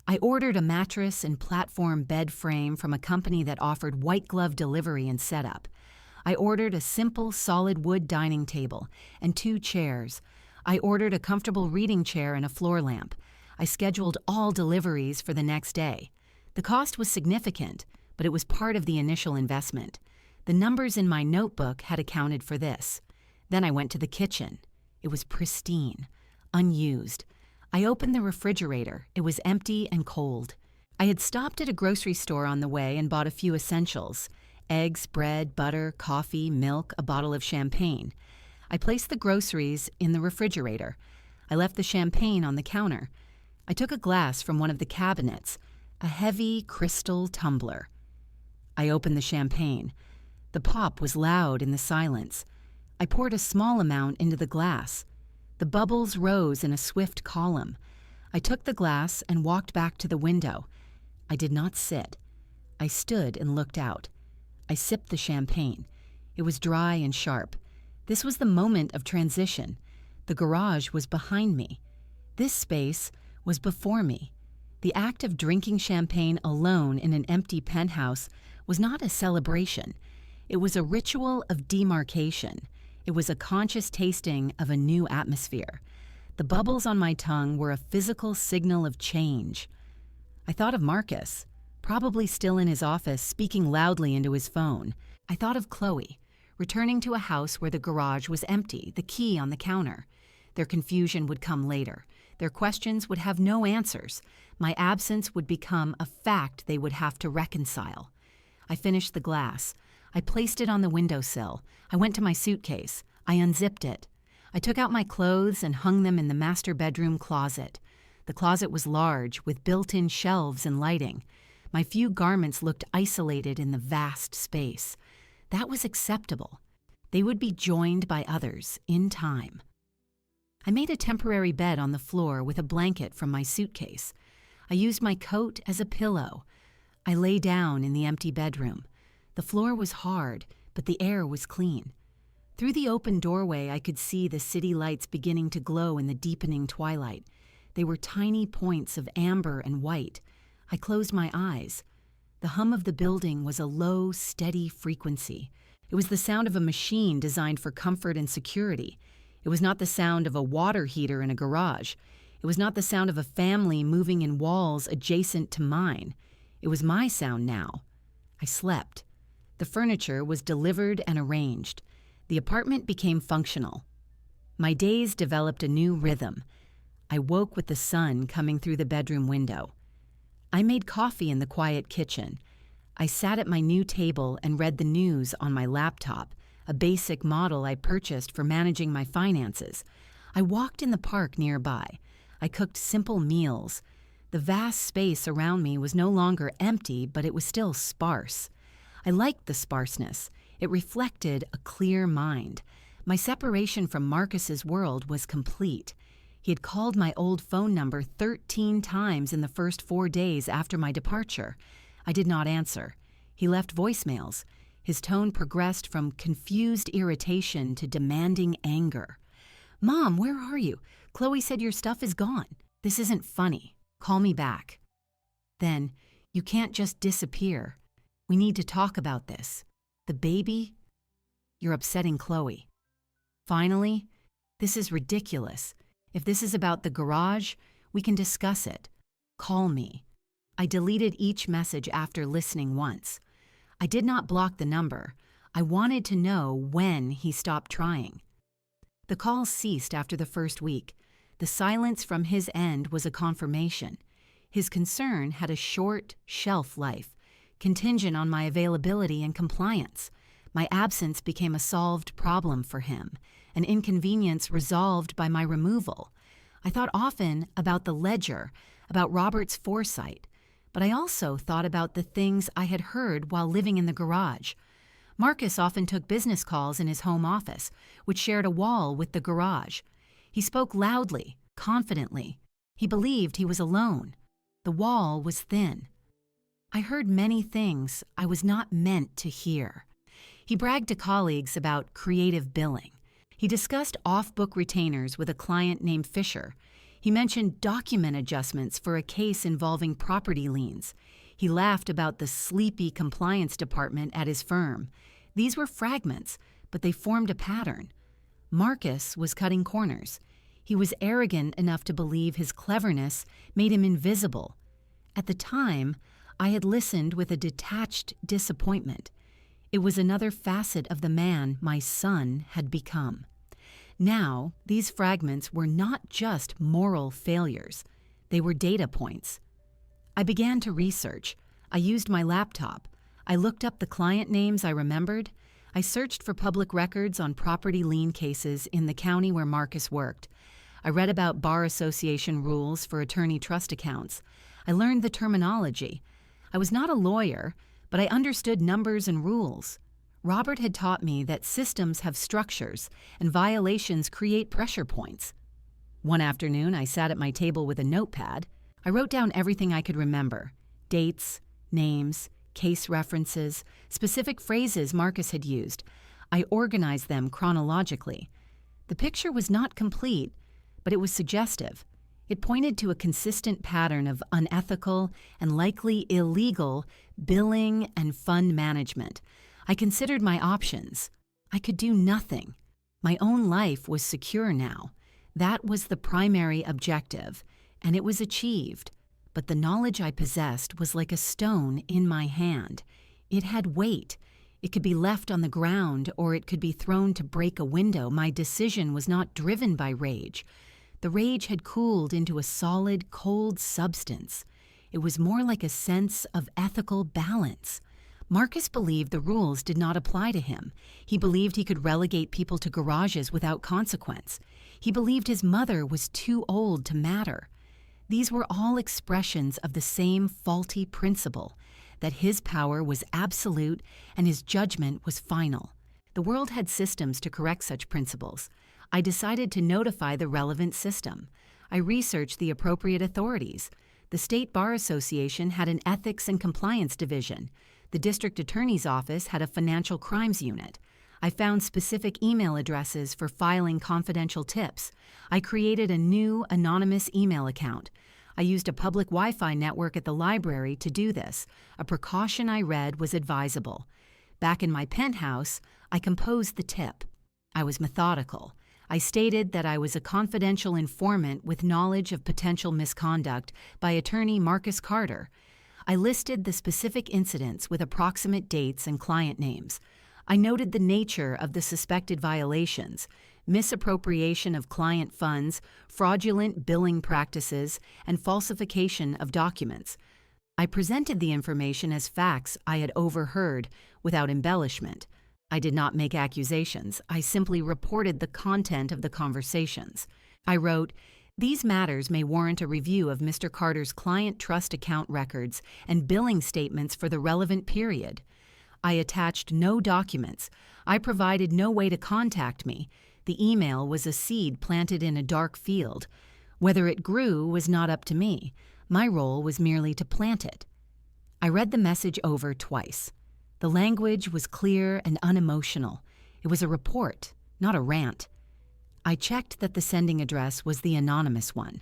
I ordered a mattress and platform bed frame from a company that offered white glove delivery and setup. I ordered a simple solid wood dining table and 2 chairs. I ordered a comfortable reading chair and a floor lamp. I scheduled all deliveries for the next day. The cost was significant, but it was part of the initial investment. The numbers in my notebook had accounted for this. Then I went to the kitchen. It was pristine, unused. I opened the refrigerator. It was empty and cold. I had stopped at a grocery store on the way and bought a few essentials: eggs, bread, butter, coffee, milk, a bottle of champagne. I placed the groceries in the refrigerator. I left the champagne on the counter. I took a glass from one of the cabinets, a heavy crystal tumbler. I opened the champagne. The pop was loud in the silence. I poured a small amount into the glass. The bubbles rose in a swift column. I took the glass and walked back to the window. I did not sit. I stood and looked out. I sipped the champagne. It was dry and sharp. This was the moment of transition. The garage was behind me. This space was before me. The act of drinking champagne alone in an empty penthouse was not a celebration. It was a ritual of demarcation. It was a conscious tasting of a new atmosphere. The bubbles on my tongue were a physical signal of change. I thought of Marcus, probably still in his office, speaking loudly into his phone. I thought of Chloe, returning to a house where the garage was empty, the key on the counter. Their confusion would come later. Their questions would have no answers. My absence would become a fact they would have to reconcile. I finished the glass. I placed it on the windowsill. I went to my suitcase. I unzipped it. I took out my clothes and hung them in the master bedroom closet. The closet was large, with built-in shelves and lighting. My few garments looked isolated in the vast space. That was acceptable. They would be joined by others in time. I made a temporary bed on the floor with a blanket from my suitcase. I used my coat as a pillow. I lay down in the empty bedroom. The floor was hard, but the air was clean. Through the open doorway, I could see the city lights beginning to glow in the deepening twilight. They were tiny points of amber and white. I closed my eyes. The hum of the building was a low, steady frequency. It was the sound of a machine designed for comfort and security. It was not the sound of a water heater in a garage. It was not the sound of a family moving in walls adjacent to mine. It was my sound now. I slept. The furniture was delivered and arranged. The apartment became functional. My days developed a new rhythm. I woke with the sun coming through the bedroom window. I made coffee in the quiet kitchen. I sat at my new table and read the news on my laptop, a basic model I purchased for managing my finances. I walked in the park nearby. I cooked simple meals. The vast space around me was no longer empty, but it was still sparse. I liked the sparseness. It reflected a clear mind. My separation from Marcus's world was complete. He had called my old phone number 13 times in the first 4 days after my departure. I did not answer. He left voicemails. His tone progressed from confused irritation to demanding anger. "Mom, where are you? Chloe said your stuff is gone. This isn't funny. Call me back." Then, "You can't just disappear. We need to talk about this. The baby? You're upsetting Chloe." Finally, "This is ridiculous. If this is about the garage, we can discuss it. Call me." I deleted each message after listening once. I did not block the number. I wanted to know when he stopped trying. The calls ceased after the first week. The silence from his end was a confirmation. His concern had a short shelf life, contingent on my availability and compliance. My absence became a solved problem for him, an inconvenience resolved by my removal. I thought often about the ledger, about Robert's foresight, but I also thought about the things I had heard while living in the garage. Marcus often took business calls in his home office, which shared a wall with the garage. He spoke loudly, confidently. He believed he was alone. The wall was thin. I heard many things I was not meant to hear. He bragged to colleagues about creative billing. He discussed off-book retainers with a client named Fisher. He mentioned document adjustments for a case involving property liens. He laughed about the sleepy compliance department at his firm. These were fragments, but they formed a pattern. Marcus was cutting corners. He was arrogant enough to believe his cleverness made him invisible. At the time, I had listened with a detached disappointment. It was another facet of the man my son had become. Now, these fragments were not just moral failures. They were data points. I began to research. I used my laptop. I looked up the client names I remembered. I searched for public records on property lien cases in the county where Marcus worked. I read about bar association rules for attorney trust accounts. I learned the terminology. I was not a lawyer, but I understood numbers and rules. Robert had taught me that systems have structures and violations create pressure points. One afternoon, I sat at my table with a notepad. I wrote down everything I could remember: dates, names, case references, specific phrases Marcus had used. I organized them chronologically. The picture was not complete, but it was suggestive. It pointed to a consistent pattern of unethical and likely illegal billing and fund management. I considered my options. I could do nothing. My own life was secure now. That was the primary objective, and it was achieved. But the knowledge I possessed was like a stone in my hand. It had weight. It could be left on the ground, or it could be thrown to break a window. My decision was not driven by rage. The rage had cooled into a solid, cold substance. It was more like a sense of ethical balance. Marcus believed the rules did not apply to him. He believed he could relegate people to garages without consequence. He believed his mother was too old to matter. These were all expressions of the same faulty principle, that his power was absolute and his judgment was final. The world had systems to correct such principles. I decided to notify the relevant system. I researched the appropriate authorities. The State Bar Association had an ethics and compliance division. The district attorney's office had a financial crimes unit. I found specific email addresses for filing confidential tips. I created a new anonymous email account. I used a public Wi-Fi network at the library to do this. A precaution I read was advisable. Back in my penthouse, I composed the tip. I was methodical. I stated that I was a confidential informant with knowledge of potential misconduct by attorney Marcus Carter. I listed the specific incidents with approximate dates and client names. I noted the nature of the suspected violations: misappropriation of client funds, fraudulent billing practices, and falsification of documents. I presented the information as facts I had overheard without embellishment. I did not make accusations. I simply reported the content of the conversations. I wrote, "These matters may warrant a review of Mr. Carter's client trust account records and billing statements for the relevant period." I attached no documents. I provided no way to contact me. The email was a seed planted in a dark field. Whether it grew was not up to me. My role was merely to plant it. I read the message over twice. The language was clear and unemotional. It was a report, not a rant. I checked that the sending address was the anonymous one.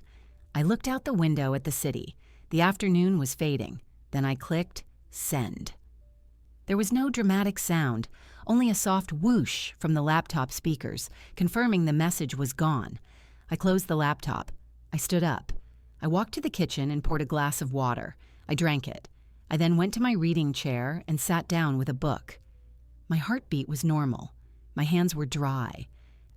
I looked out the window at the city. The afternoon was fading. Then I clicked send. There was no dramatic sound, only a soft whoosh from the laptop speakers, confirming the message was gone. I closed the laptop. I stood up. I walked to the kitchen and poured a glass of water. I drank it. I then went to my reading chair and sat down with a book. My heartbeat was normal. My hands were dry.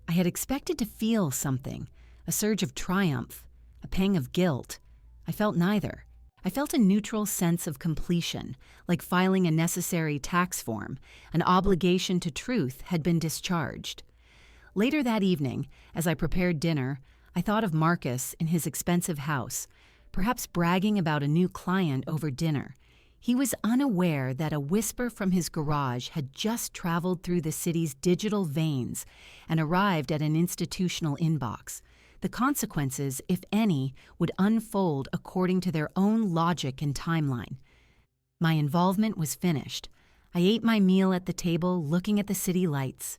I had expected to feel something, a surge of triumph, a pang of guilt. I felt neither. I felt a neutral sense of completion, like filing a necessary tax form. An obligation to truth had been discharged. Later that evening, as I prepared dinner, I thought of Marcus in his expensive house, perhaps bragging about a new client over dinner. He was unaware that a whisper from his garage had just traveled through the city's digital veins and arrived at an institutional inbox. The consequences, if any, would unfold according to their own logic and timeline. My involvement was finished. I ate my meal at the table, looking at the city lights.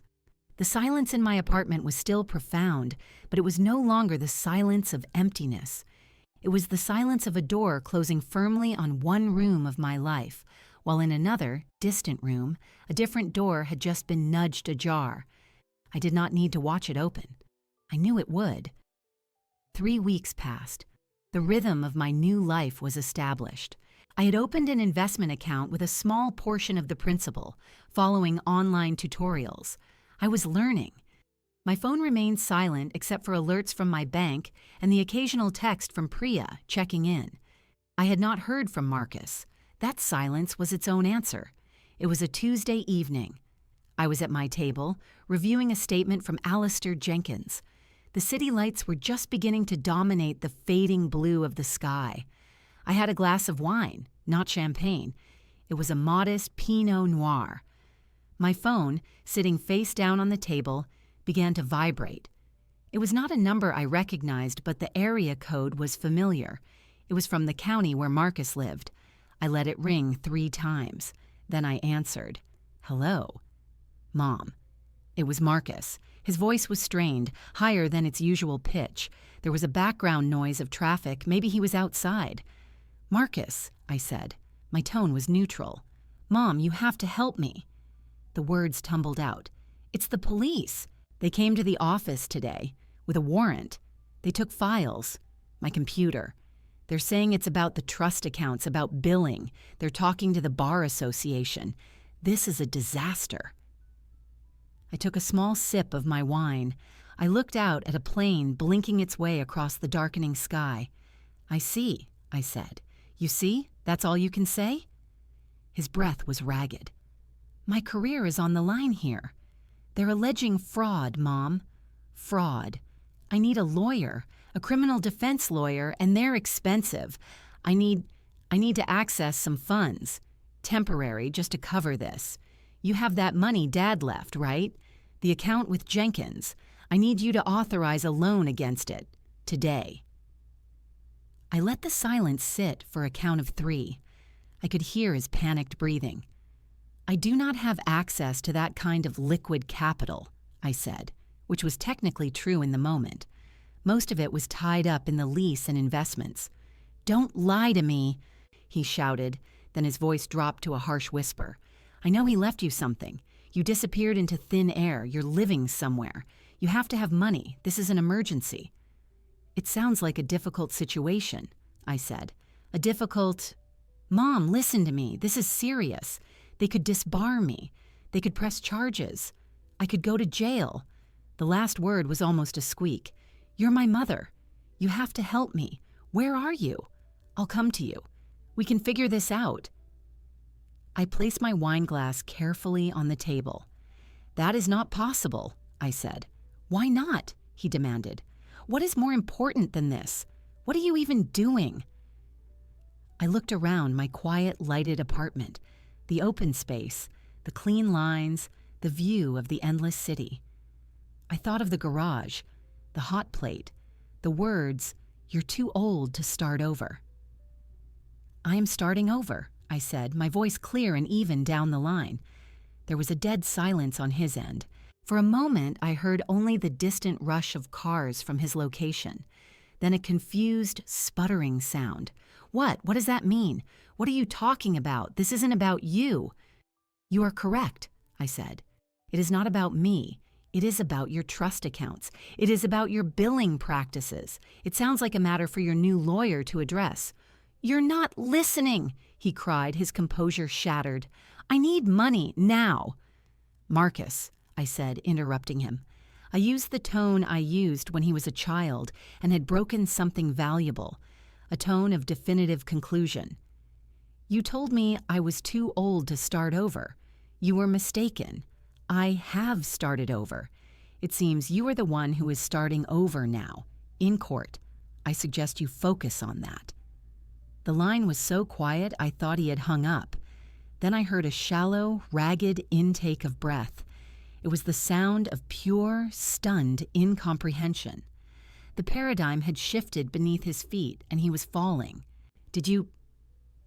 The silence in my apartment was still profound, but it was no longer the silence of emptiness. It was the silence of a door closing firmly on one room of my life, while in another, distant room, a different door had just been nudged ajar. I did not need to watch it open. I knew it would. 3 weeks passed. The rhythm of my new life was established. I had opened an investment account with a small portion of the principal, following online tutorials. I was learning. My phone remained silent except for alerts from my bank and the occasional text from Priya checking in. I had not heard from Marcus. That silence was its own answer. It was a Tuesday evening. I was at my table, reviewing a statement from Alistair Jenkins. The city lights were just beginning to dominate the fading blue of the sky. I had a glass of wine, not champagne. It was a modest Pinot Noir. My phone, sitting face down on the table, began to vibrate. It was not a number I recognized, but the area code was familiar. It was from the county where Marcus lived. I let it ring 3 times. Then I answered. "Hello?" "Mom." It was Marcus. His voice was strained, higher than its usual pitch. There was a background noise of traffic. Maybe he was outside. "Marcus," I said. My tone was neutral. "Mom, you have to help me." The words tumbled out. "It's the police. They came to the office today with a warrant. They took files, my computer. They're saying it's about the trust accounts, about billing. They're talking to the bar association. This is a disaster." I took a small sip of my wine. I looked out at a plane blinking its way across the darkening sky. "I see," I said. "You see? That's all you can say?" His breath was ragged. "My career is on the line here. They're alleging fraud, Mom. Fraud. I need a lawyer, a criminal defense lawyer, and they're expensive. I need to access some funds. Temporary, just to cover this. You have that money Dad left, right? The account with Jenkins. I need you to authorize a loan against it. Today." I let the silence sit for a count of 3. I could hear his panicked breathing. "I do not have access to that kind of liquid capital," I said, which was technically true in the moment. Most of it was tied up in the lease and investments. "Don't lie to me," he shouted, then his voice dropped to a harsh whisper. "I know he left you something. You disappeared into thin air. You're living somewhere. You have to have money. This is an emergency." "It sounds like a difficult situation," I said. "A difficult—" "Mom, listen to me. This is serious. They could disbar me. They could press charges. I could go to jail." The last word was almost a squeak. "You're my mother. You have to help me. Where are you? I'll come to you. We can figure this out." I placed my wine glass carefully on the table. "That is not possible," I said. "Why not?" he demanded. "What is more important than this? What are you even doing?" I looked around my quiet, lighted apartment, the open space, the clean lines, the view of the endless city. I thought of the garage, the hot plate, the words, "You're too old to start over." "I am starting over," I said, my voice clear and even down the line. There was a dead silence on his end. For a moment, I heard only the distant rush of cars from his location. Then a confused, sputtering sound. "What? What does that mean? What are you talking about? This isn't about you." "You are correct," I said. "It is not about me. It is about your trust accounts. It is about your billing practices. It sounds like a matter for your new lawyer to address." "You're not listening," he cried, his composure shattered. "I need money now." "Marcus," I said, interrupting him. I used the tone I used when he was a child and had broken something valuable, a tone of definitive conclusion. "You told me I was too old to start over. You were mistaken. I have started over. It seems you are the one who is starting over now, in court. I suggest you focus on that." The line was so quiet I thought he had hung up. Then I heard a shallow, ragged intake of breath. It was the sound of pure, stunned incomprehension. The paradigm had shifted beneath his feet, and he was falling. Do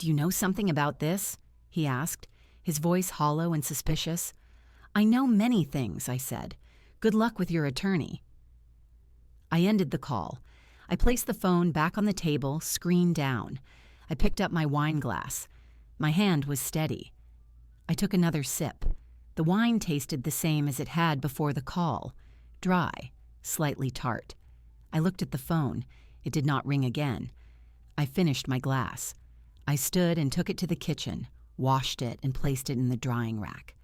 you know something about this?" he asked, his voice hollow and suspicious. "I know many things," I said. "Good luck with your attorney." I ended the call. I placed the phone back on the table, screen down. I picked up my wine glass. My hand was steady. I took another sip. The wine tasted the same as it had before the call. Dry, slightly tart. I looked at the phone. It did not ring again. I finished my glass. I stood and took it to the kitchen, washed it, and placed it in the drying rack.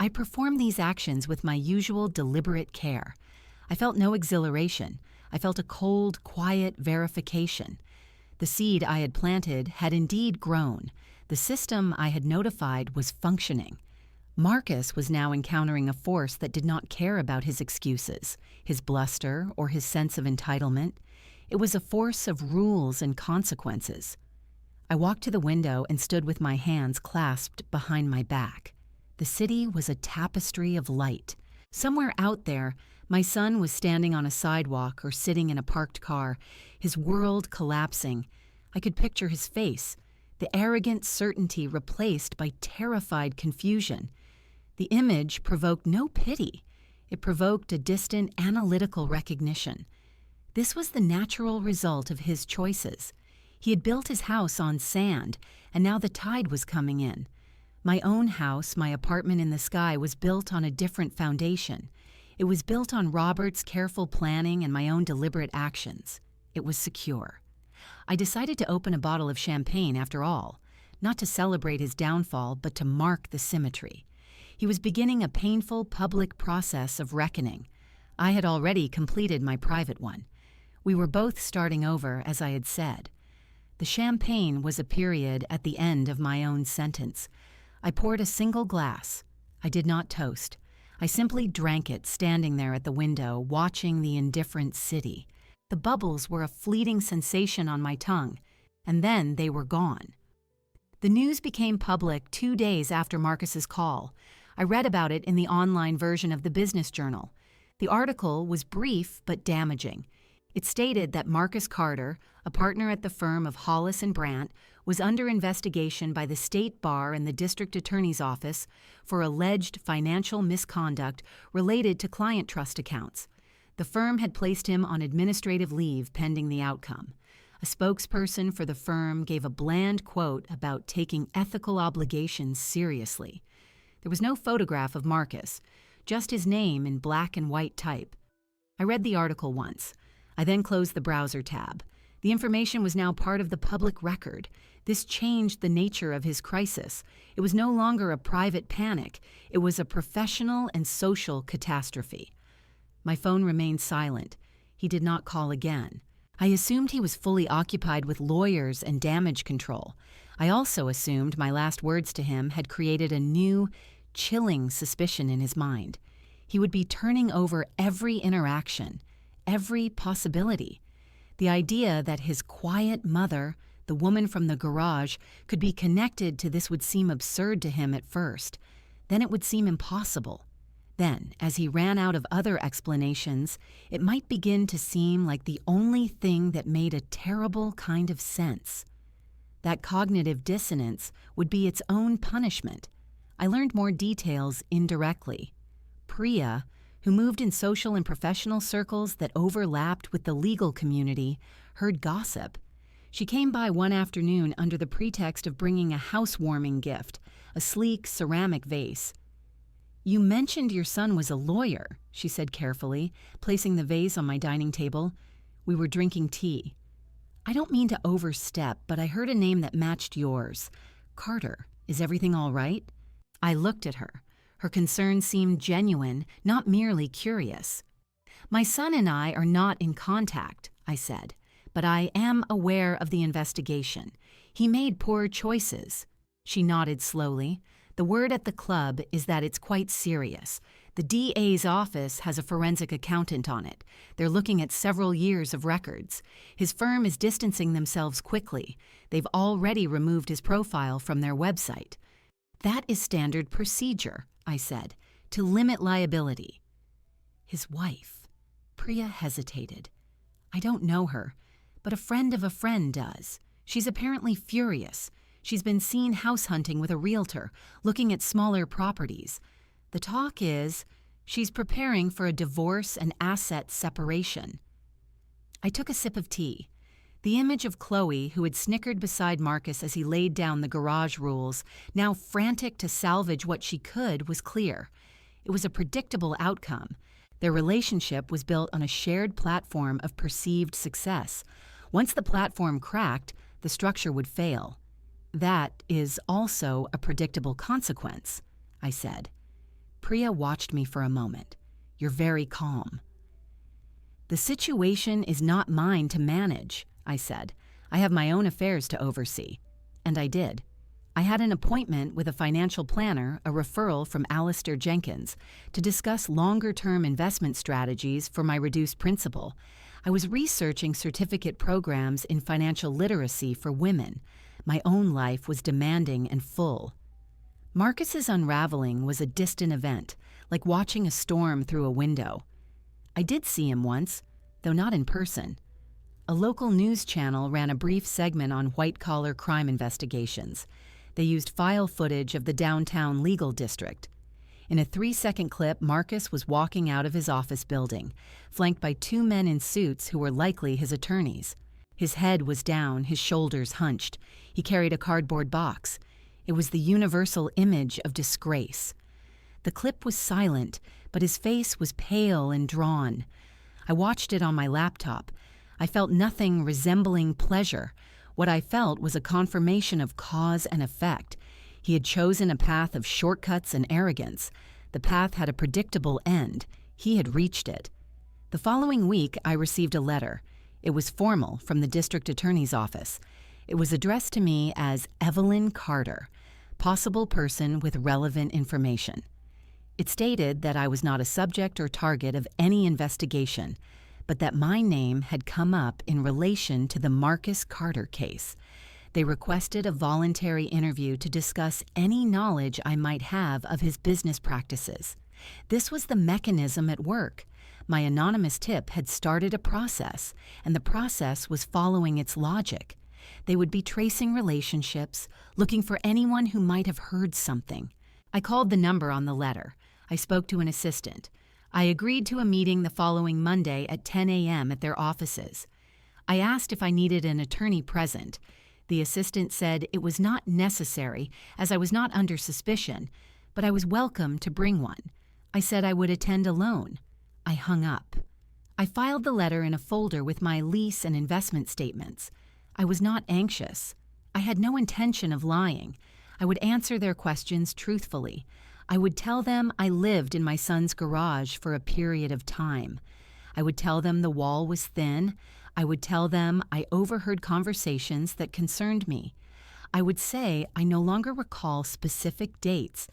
I performed these actions with my usual deliberate care. I felt no exhilaration. I felt a cold, quiet verification. The seed I had planted had indeed grown. The system I had notified was functioning. Marcus was now encountering a force that did not care about his excuses, his bluster, or his sense of entitlement. It was a force of rules and consequences. I walked to the window and stood with my hands clasped behind my back. The city was a tapestry of light. Somewhere out there, my son was standing on a sidewalk or sitting in a parked car, his world collapsing. I could picture his face, the arrogant certainty replaced by terrified confusion. The image provoked no pity. It provoked a distant analytical recognition. This was the natural result of his choices. He had built his house on sand, and now the tide was coming in. My own house, my apartment in the sky, was built on a different foundation. It was built on Robert's careful planning and my own deliberate actions. It was secure. I decided to open a bottle of champagne after all, not to celebrate his downfall, but to mark the symmetry. He was beginning a painful public process of reckoning. I had already completed my private one. We were both starting over, as I had said. The champagne was a period at the end of my own sentence. I poured a single glass. I did not toast. I simply drank it, standing there at the window, watching the indifferent city. The bubbles were a fleeting sensation on my tongue, and then they were gone. The news became public 2 days after Marcus's call. I read about it in the online version of the Business Journal. The article was brief but damaging. It stated that Marcus Carter, a partner at the firm of Hollis and Brandt, was under investigation by the State Bar and the District Attorney's Office for alleged financial misconduct related to client trust accounts. The firm had placed him on administrative leave pending the outcome. A spokesperson for the firm gave a bland quote about taking ethical obligations seriously. There was no photograph of Marcus, just his name in black and white type. I read the article once. I then closed the browser tab. The information was now part of the public record. This changed the nature of his crisis. It was no longer a private panic. It was a professional and social catastrophe. My phone remained silent. He did not call again. I assumed he was fully occupied with lawyers and damage control. I also assumed my last words to him had created a new, chilling suspicion in his mind. He would be turning over every interaction, every possibility. The idea that his quiet mother, the woman from the garage, could be connected to this would seem absurd to him at first. Then it would seem impossible. Then, as he ran out of other explanations, it might begin to seem like the only thing that made a terrible kind of sense. That cognitive dissonance would be its own punishment. I learned more details indirectly. Priya, who moved in social and professional circles that overlapped with the legal community, heard gossip. She came by one afternoon under the pretext of bringing a housewarming gift, a sleek ceramic vase. "You mentioned your son was a lawyer," she said carefully, placing the vase on my dining table. We were drinking tea. "I don't mean to overstep, but I heard a name that matched yours. Carter. Is everything all right?" I looked at her. Her concern seemed genuine, not merely curious. "My son and I are not in contact," I said, "but I am aware of the investigation. He made poor choices." She nodded slowly. "The word at the club is that it's quite serious. The DA's office has a forensic accountant on it. They're looking at several years of records. His firm is distancing themselves quickly. They've already removed his profile from their website." "That is standard procedure," I said, "to limit liability." His wife. Priya hesitated. "I don't know her, but a friend of a friend does. She's apparently furious. She's been seen house hunting with a realtor, looking at smaller properties. The talk is she's preparing for a divorce and asset separation." I took a sip of tea. The image of Chloe, who had snickered beside Marcus as he laid down the garage rules, now frantic to salvage what she could, was clear. It was a predictable outcome. Their relationship was built on a shared platform of perceived success. Once the platform cracked, the structure would fail. "That is also a predictable consequence," I said. Priya watched me for a moment. "You're very calm." "The situation is not mine to manage," I said. "I have my own affairs to oversee." And I did. I had an appointment with a financial planner, a referral from Alistair Jenkins, to discuss longer-term investment strategies for my reduced principal. I was researching certificate programs in financial literacy for women. My own life was demanding and full. Marcus's unraveling was a distant event, like watching a storm through a window. I did see him once, though not in person. A local news channel ran a brief segment on white-collar crime investigations. They used file footage of the downtown legal district. In a 3-second clip, Marcus was walking out of his office building, flanked by 2 men in suits who were likely his attorneys. His head was down, his shoulders hunched. He carried a cardboard box. It was the universal image of disgrace. The clip was silent, but his face was pale and drawn. I watched it on my laptop. I felt nothing resembling pleasure. What I felt was a confirmation of cause and effect. He had chosen a path of shortcuts and arrogance. The path had a predictable end. He had reached it. The following week, I received a letter. It was formal from the district attorney's office. It was addressed to me as Evelyn Carter, possible person with relevant information. It stated that I was not a subject or target of any investigation, but that my name had come up in relation to the Marcus Carter case. They requested a voluntary interview to discuss any knowledge I might have of his business practices. This was the mechanism at work. My anonymous tip had started a process, and the process was following its logic. They would be tracing relationships, looking for anyone who might have heard something. I called the number on the letter. I spoke to an assistant. I agreed to a meeting the following Monday at 10 a.m. at their offices. I asked if I needed an attorney present. The assistant said it was not necessary, as I was not under suspicion, but I was welcome to bring one. I said I would attend alone. I hung up. I filed the letter in a folder with my lease and investment statements. I was not anxious. I had no intention of lying. I would answer their questions truthfully. I would tell them I lived in my son's garage for a period of time. I would tell them the wall was thin. I would tell them I overheard conversations that concerned me. I would say I no longer recall specific dates,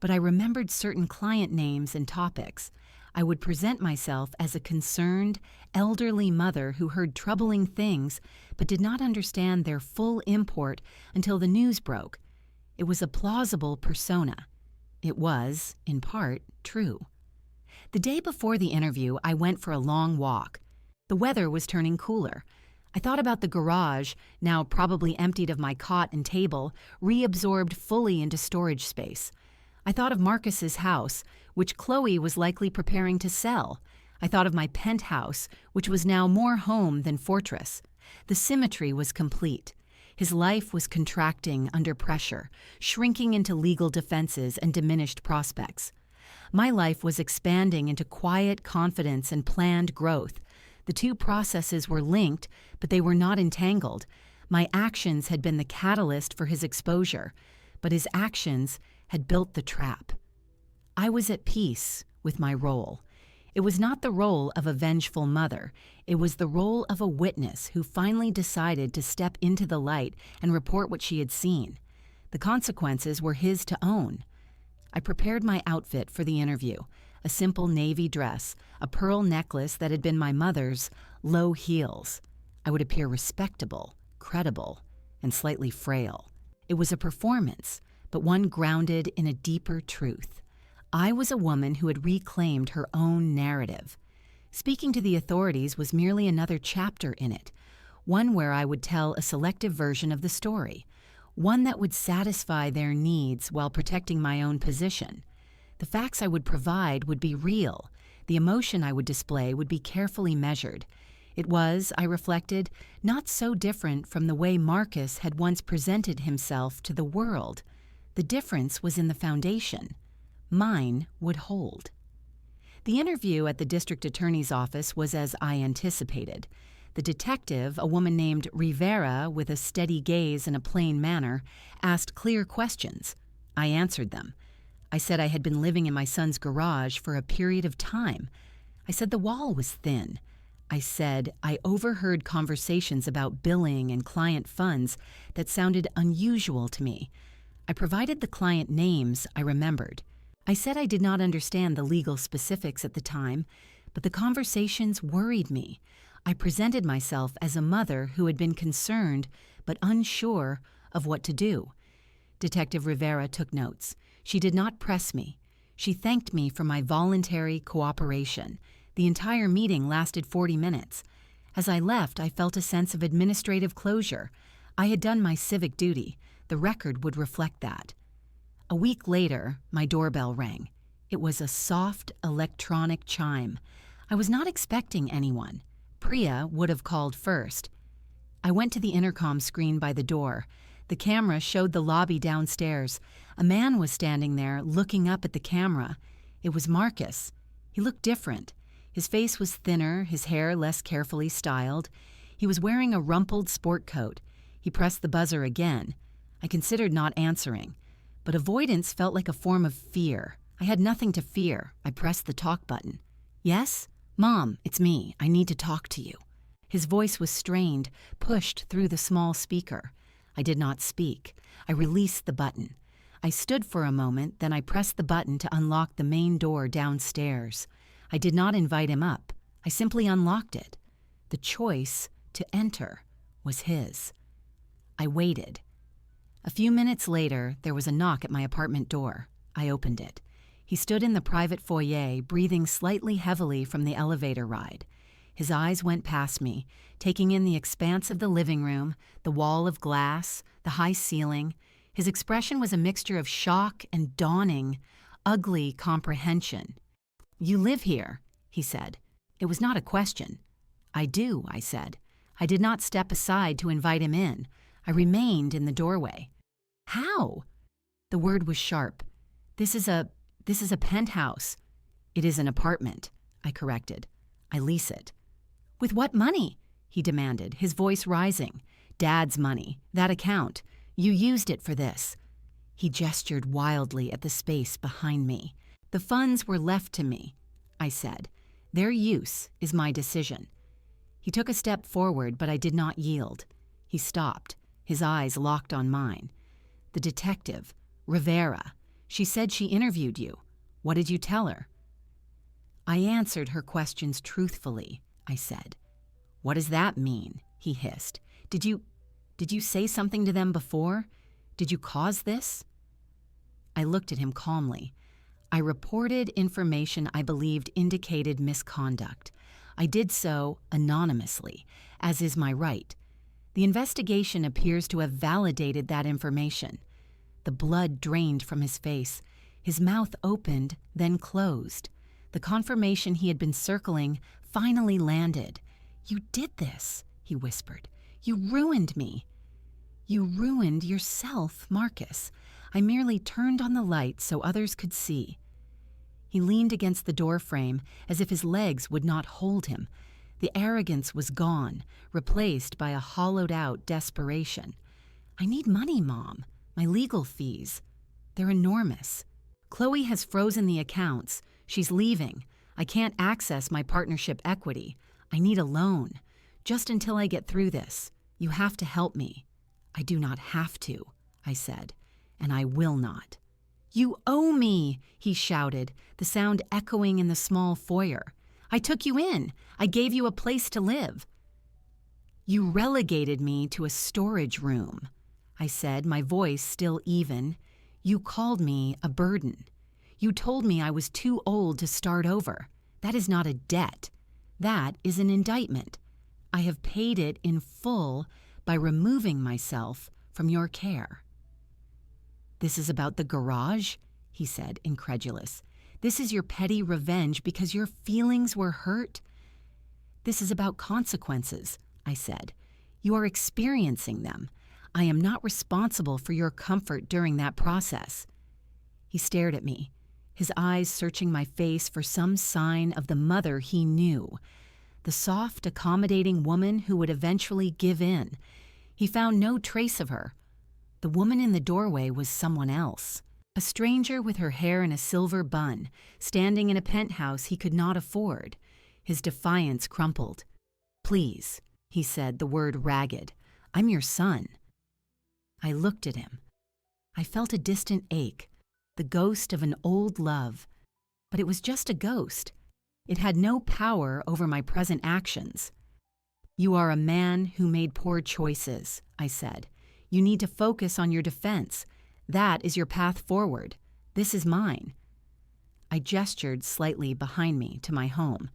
but I remembered certain client names and topics. I would present myself as a concerned, elderly mother who heard troubling things but did not understand their full import until the news broke. It was a plausible persona. It was, in part, true. The day before the interview, I went for a long walk. The weather was turning cooler. I thought about the garage, now probably emptied of my cot and table, reabsorbed fully into storage space. I thought of Marcus's house, which Chloe was likely preparing to sell. I thought of my penthouse, which was now more home than fortress. The symmetry was complete. His life was contracting under pressure, shrinking into legal defenses and diminished prospects. My life was expanding into quiet confidence and planned growth. The two processes were linked, but they were not entangled. My actions had been the catalyst for his exposure, but his actions had built the trap. I was at peace with my role. It was not the role of a vengeful mother. It was the role of a witness who finally decided to step into the light and report what she had seen. The consequences were his to own. I prepared my outfit for the interview, a simple navy dress, a pearl necklace that had been my mother's, low heels. I would appear respectable, credible, and slightly frail. It was a performance, but one grounded in a deeper truth. I was a woman who had reclaimed her own narrative. Speaking to the authorities was merely another chapter in it, one where I would tell a selective version of the story, one that would satisfy their needs while protecting my own position. The facts I would provide would be real. The emotion I would display would be carefully measured. It was, I reflected, not so different from the way Marcus had once presented himself to the world. The difference was in the foundation. Mine would hold. The interview at the district attorney's office was as I anticipated. The detective, a woman named Rivera with a steady gaze and a plain manner, asked clear questions. I answered them. I said I had been living in my son's garage for a period of time. I said the wall was thin. I said I overheard conversations about billing and client funds that sounded unusual to me. I provided the client names I remembered. I said I did not understand the legal specifics at the time, but the conversations worried me. I presented myself as a mother who had been concerned but unsure of what to do. Detective Rivera took notes. She did not press me. She thanked me for my voluntary cooperation. The entire meeting lasted 40 minutes. As I left, I felt a sense of administrative closure. I had done my civic duty. The record would reflect that. A week later, my doorbell rang. It was a soft, electronic chime. I was not expecting anyone. Priya would have called first. I went to the intercom screen by the door. The camera showed the lobby downstairs. A man was standing there, looking up at the camera. It was Marcus. He looked different. His face was thinner, his hair less carefully styled. He was wearing a rumpled sport coat. He pressed the buzzer again. I considered not answering, but avoidance felt like a form of fear. I had nothing to fear. I pressed the talk button. Yes? Mom, it's me. I need to talk to you. His voice was strained, pushed through the small speaker. I did not speak. I released the button. I stood for a moment, then I pressed the button to unlock the main door downstairs. I did not invite him up. I simply unlocked it. The choice to enter was his. I waited. A few minutes later, there was a knock at my apartment door. I opened it. He stood in the private foyer, breathing slightly heavily from the elevator ride. His eyes went past me, taking in the expanse of the living room, the wall of glass, the high ceiling. His expression was a mixture of shock and dawning, ugly comprehension. "You live here," he said. It was not a question. "I do," I said. I did not step aside to invite him in. I remained in the doorway. "How?" The word was sharp. This is a penthouse." "It is an apartment," I corrected. "I lease it." "With what money?" he demanded, his voice rising. "Dad's money. That account. You used it for this." He gestured wildly at the space behind me. "The funds were left to me," I said. "Their use is my decision." He took a step forward, but I did not yield. He stopped, his eyes locked on mine. "The detective, Rivera. She said she interviewed you. What did you tell her?" "I answered her questions truthfully," I said. "What does that mean?" he hissed. Did you say something to them before? Did you cause this?" I looked at him calmly. I reported information I believed indicated misconduct. I did so anonymously, as is my right. The investigation appears to have validated that information. The blood drained from his face. His mouth opened, then closed. The confirmation he had been circling finally landed. "You did this," he whispered. "You ruined me." "You ruined yourself, Marcus. I merely turned on the light so others could see." He leaned against the doorframe as if his legs would not hold him. The arrogance was gone, replaced by a hollowed-out desperation. "I need money, Mom. My legal fees. They're enormous. Chloe has frozen the accounts. She's leaving. I can't access my partnership equity. I need a loan. Just until I get through this. You have to help me." "I do not have to," I said, "and I will not." "You owe me," he shouted, the sound echoing in the small foyer. "I took you in. I gave you a place to live." "You relegated me to a storage room," I said, my voice still even. "You called me a burden. You told me I was too old to start over. That is not a debt. That is an indictment. I have paid it in full by removing myself from your care." "This is about the garage?" he said, incredulous. "This is your petty revenge because your feelings were hurt?" "This is about consequences," I said. "You are experiencing them. I am not responsible for your comfort during that process." He stared at me, his eyes searching my face for some sign of the mother he knew, the soft, accommodating woman who would eventually give in. He found no trace of her. The woman in the doorway was someone else, a stranger with her hair in a silver bun, standing in a penthouse he could not afford. His defiance crumpled. "Please," he said, the word ragged. "I'm your son." I looked at him. I felt a distant ache, the ghost of an old love. But it was just a ghost. It had no power over my present actions. "You are a man who made poor choices," I said. "You need to focus on your defense. That is your path forward. This is mine." I gestured slightly behind me to my home.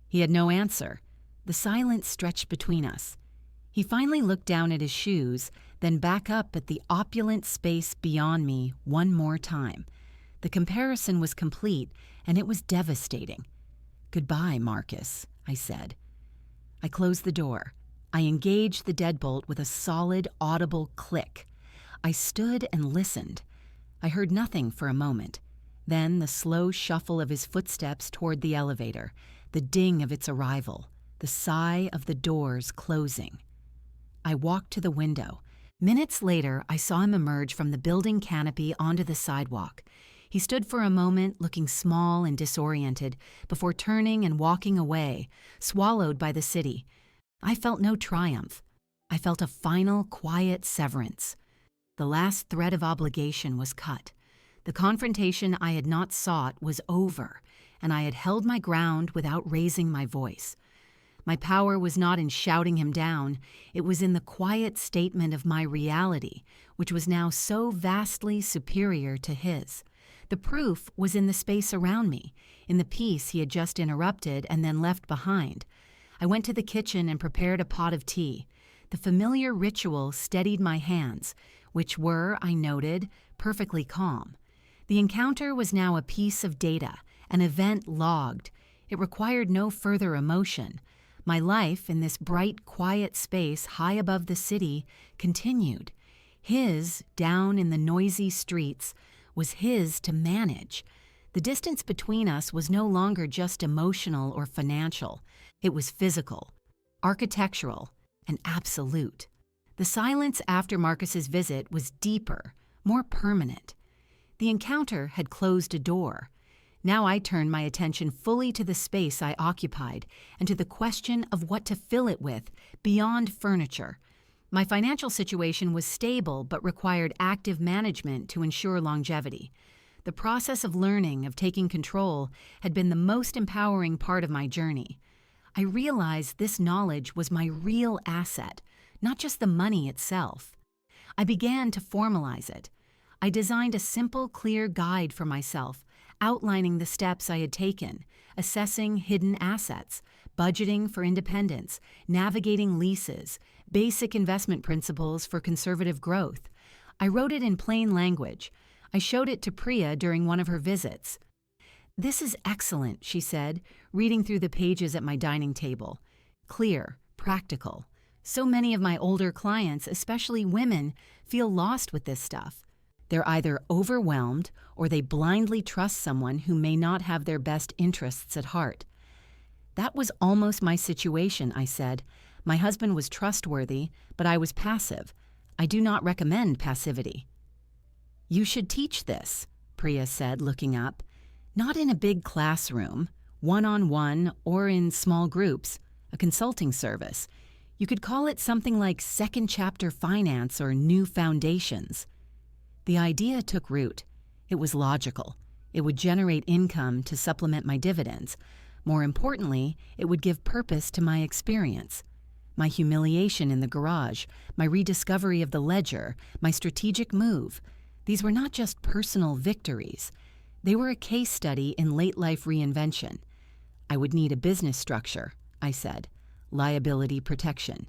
He had no answer. The silence stretched between us. He finally looked down at his shoes, then back up at the opulent space beyond me one more time. The comparison was complete, and it was devastating. "Goodbye, Marcus," I said. I closed the door. I engaged the deadbolt with a solid, audible click. I stood and listened. I heard nothing for a moment. Then the slow shuffle of his footsteps toward the elevator, the ding of its arrival, the sigh of the doors closing. I walked to the window. Minutes later, I saw him emerge from the building canopy onto the sidewalk. He stood for a moment, looking small and disoriented, before turning and walking away, swallowed by the city. I felt no triumph. I felt a final, quiet severance. The last thread of obligation was cut. The confrontation I had not sought was over, and I had held my ground without raising my voice. My power was not in shouting him down, it was in the quiet statement of my reality, which was now so vastly superior to his. The proof was in the space around me, in the peace he had just interrupted and then left behind. I went to the kitchen and prepared a pot of tea. The familiar ritual steadied my hands, which were, I noted, perfectly calm. The encounter was now a piece of data, an event logged. It required no further emotion. My life in this bright, quiet space high above the city continued. His, down in the noisy streets, was his to manage. The distance between us was no longer just emotional or financial. It was physical, architectural, and absolute. The silence after Marcus's visit was deeper, more permanent. The encounter had closed a door. Now I turned my attention fully to the space I occupied and to the question of what to fill it with, beyond furniture. My financial situation was stable but required active management to ensure longevity. The process of learning, of taking control, had been the most empowering part of my journey. I realized this knowledge was my real asset, not just the money itself. I began to formalize it. I designed a simple, clear guide for myself, outlining the steps I had taken, assessing hidden assets, budgeting for independence, navigating leases, basic investment principles for conservative growth. I wrote it in plain language. I showed it to Priya during one of her visits. "This is excellent," she said, reading through the pages at my dining table. "Clear, practical. So many of my older clients, especially women, feel lost with this stuff. They're either overwhelmed or they blindly trust someone who may not have their best interests at heart." "That was almost my situation," I said. "My husband was trustworthy, but I was passive. I do not recommend passivity." "You should teach this," Priya said, looking up. "Not in a big classroom, one-on-one, or in small groups, a consulting service. You could call it something like Second Chapter Finance or New Foundations." The idea took root. It was logical. It would generate income to supplement my dividends. More importantly, it would give purpose to my experience. My humiliation in the garage, my rediscovery of the ledger, my strategic move. These were not just personal victories. They were a case study in late-life reinvention. "I would need a business structure," I said. "Liability protection.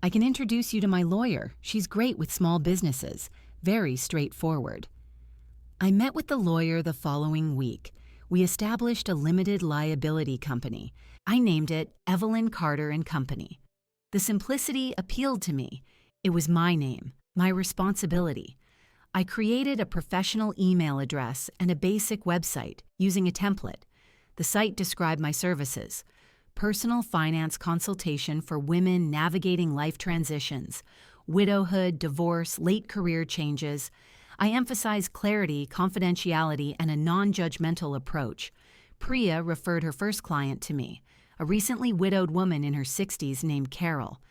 I can introduce you to my lawyer. She's great with small businesses. Very straightforward." I met with the lawyer the following week. We established a limited liability company. I named it Evelyn Carter and Company. The simplicity appealed to me. It was my name, my responsibility. I created a professional email address and a basic website using a template. The site described my services: personal finance consultation for women navigating life transitions, widowhood, divorce, late career changes. I emphasize clarity, confidentiality, and a non-judgmental approach. Priya referred her first client to me, a recently widowed woman in her 60s named Carol.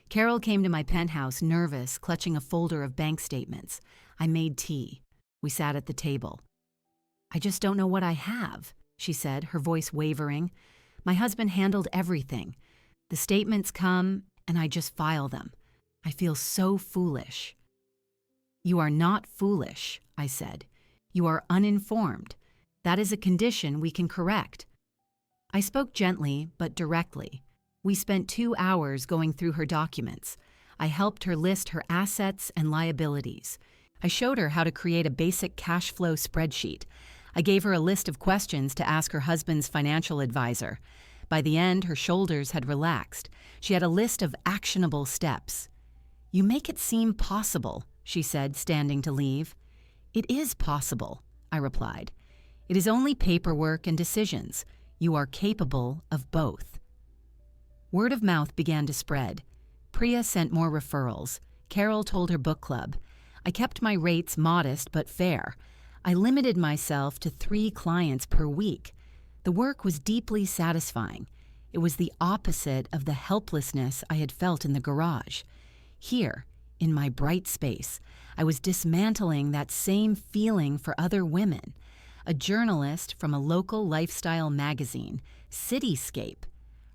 Carol came to my penthouse nervous, clutching a folder of bank statements. I made tea. We sat at the table. "I just don't know what I have," she said, her voice wavering. "My husband handled everything. The statements come, and I just file them. I feel so foolish." "You are not foolish," I said. "You are uninformed. That is a condition we can correct." I spoke gently but directly. We spent 2 hours going through her documents. I helped her list her assets and liabilities. I showed her how to create a basic cash flow spreadsheet. I gave her a list of questions to ask her husband's financial advisor. By the end, her shoulders had relaxed. She had a list of actionable steps. "You make it seem possible," she said, standing to leave. "It is possible," I replied. "It is only paperwork and decisions. You are capable of both." Word of mouth began to spread. Priya sent more referrals. Carol told her book club. I kept my rates modest but fair. I limited myself to 3 clients per week. The work was deeply satisfying. It was the opposite of the helplessness I had felt in the garage. Here, in my bright space, I was dismantling that same feeling for other women. A journalist from a local lifestyle magazine, Cityscape,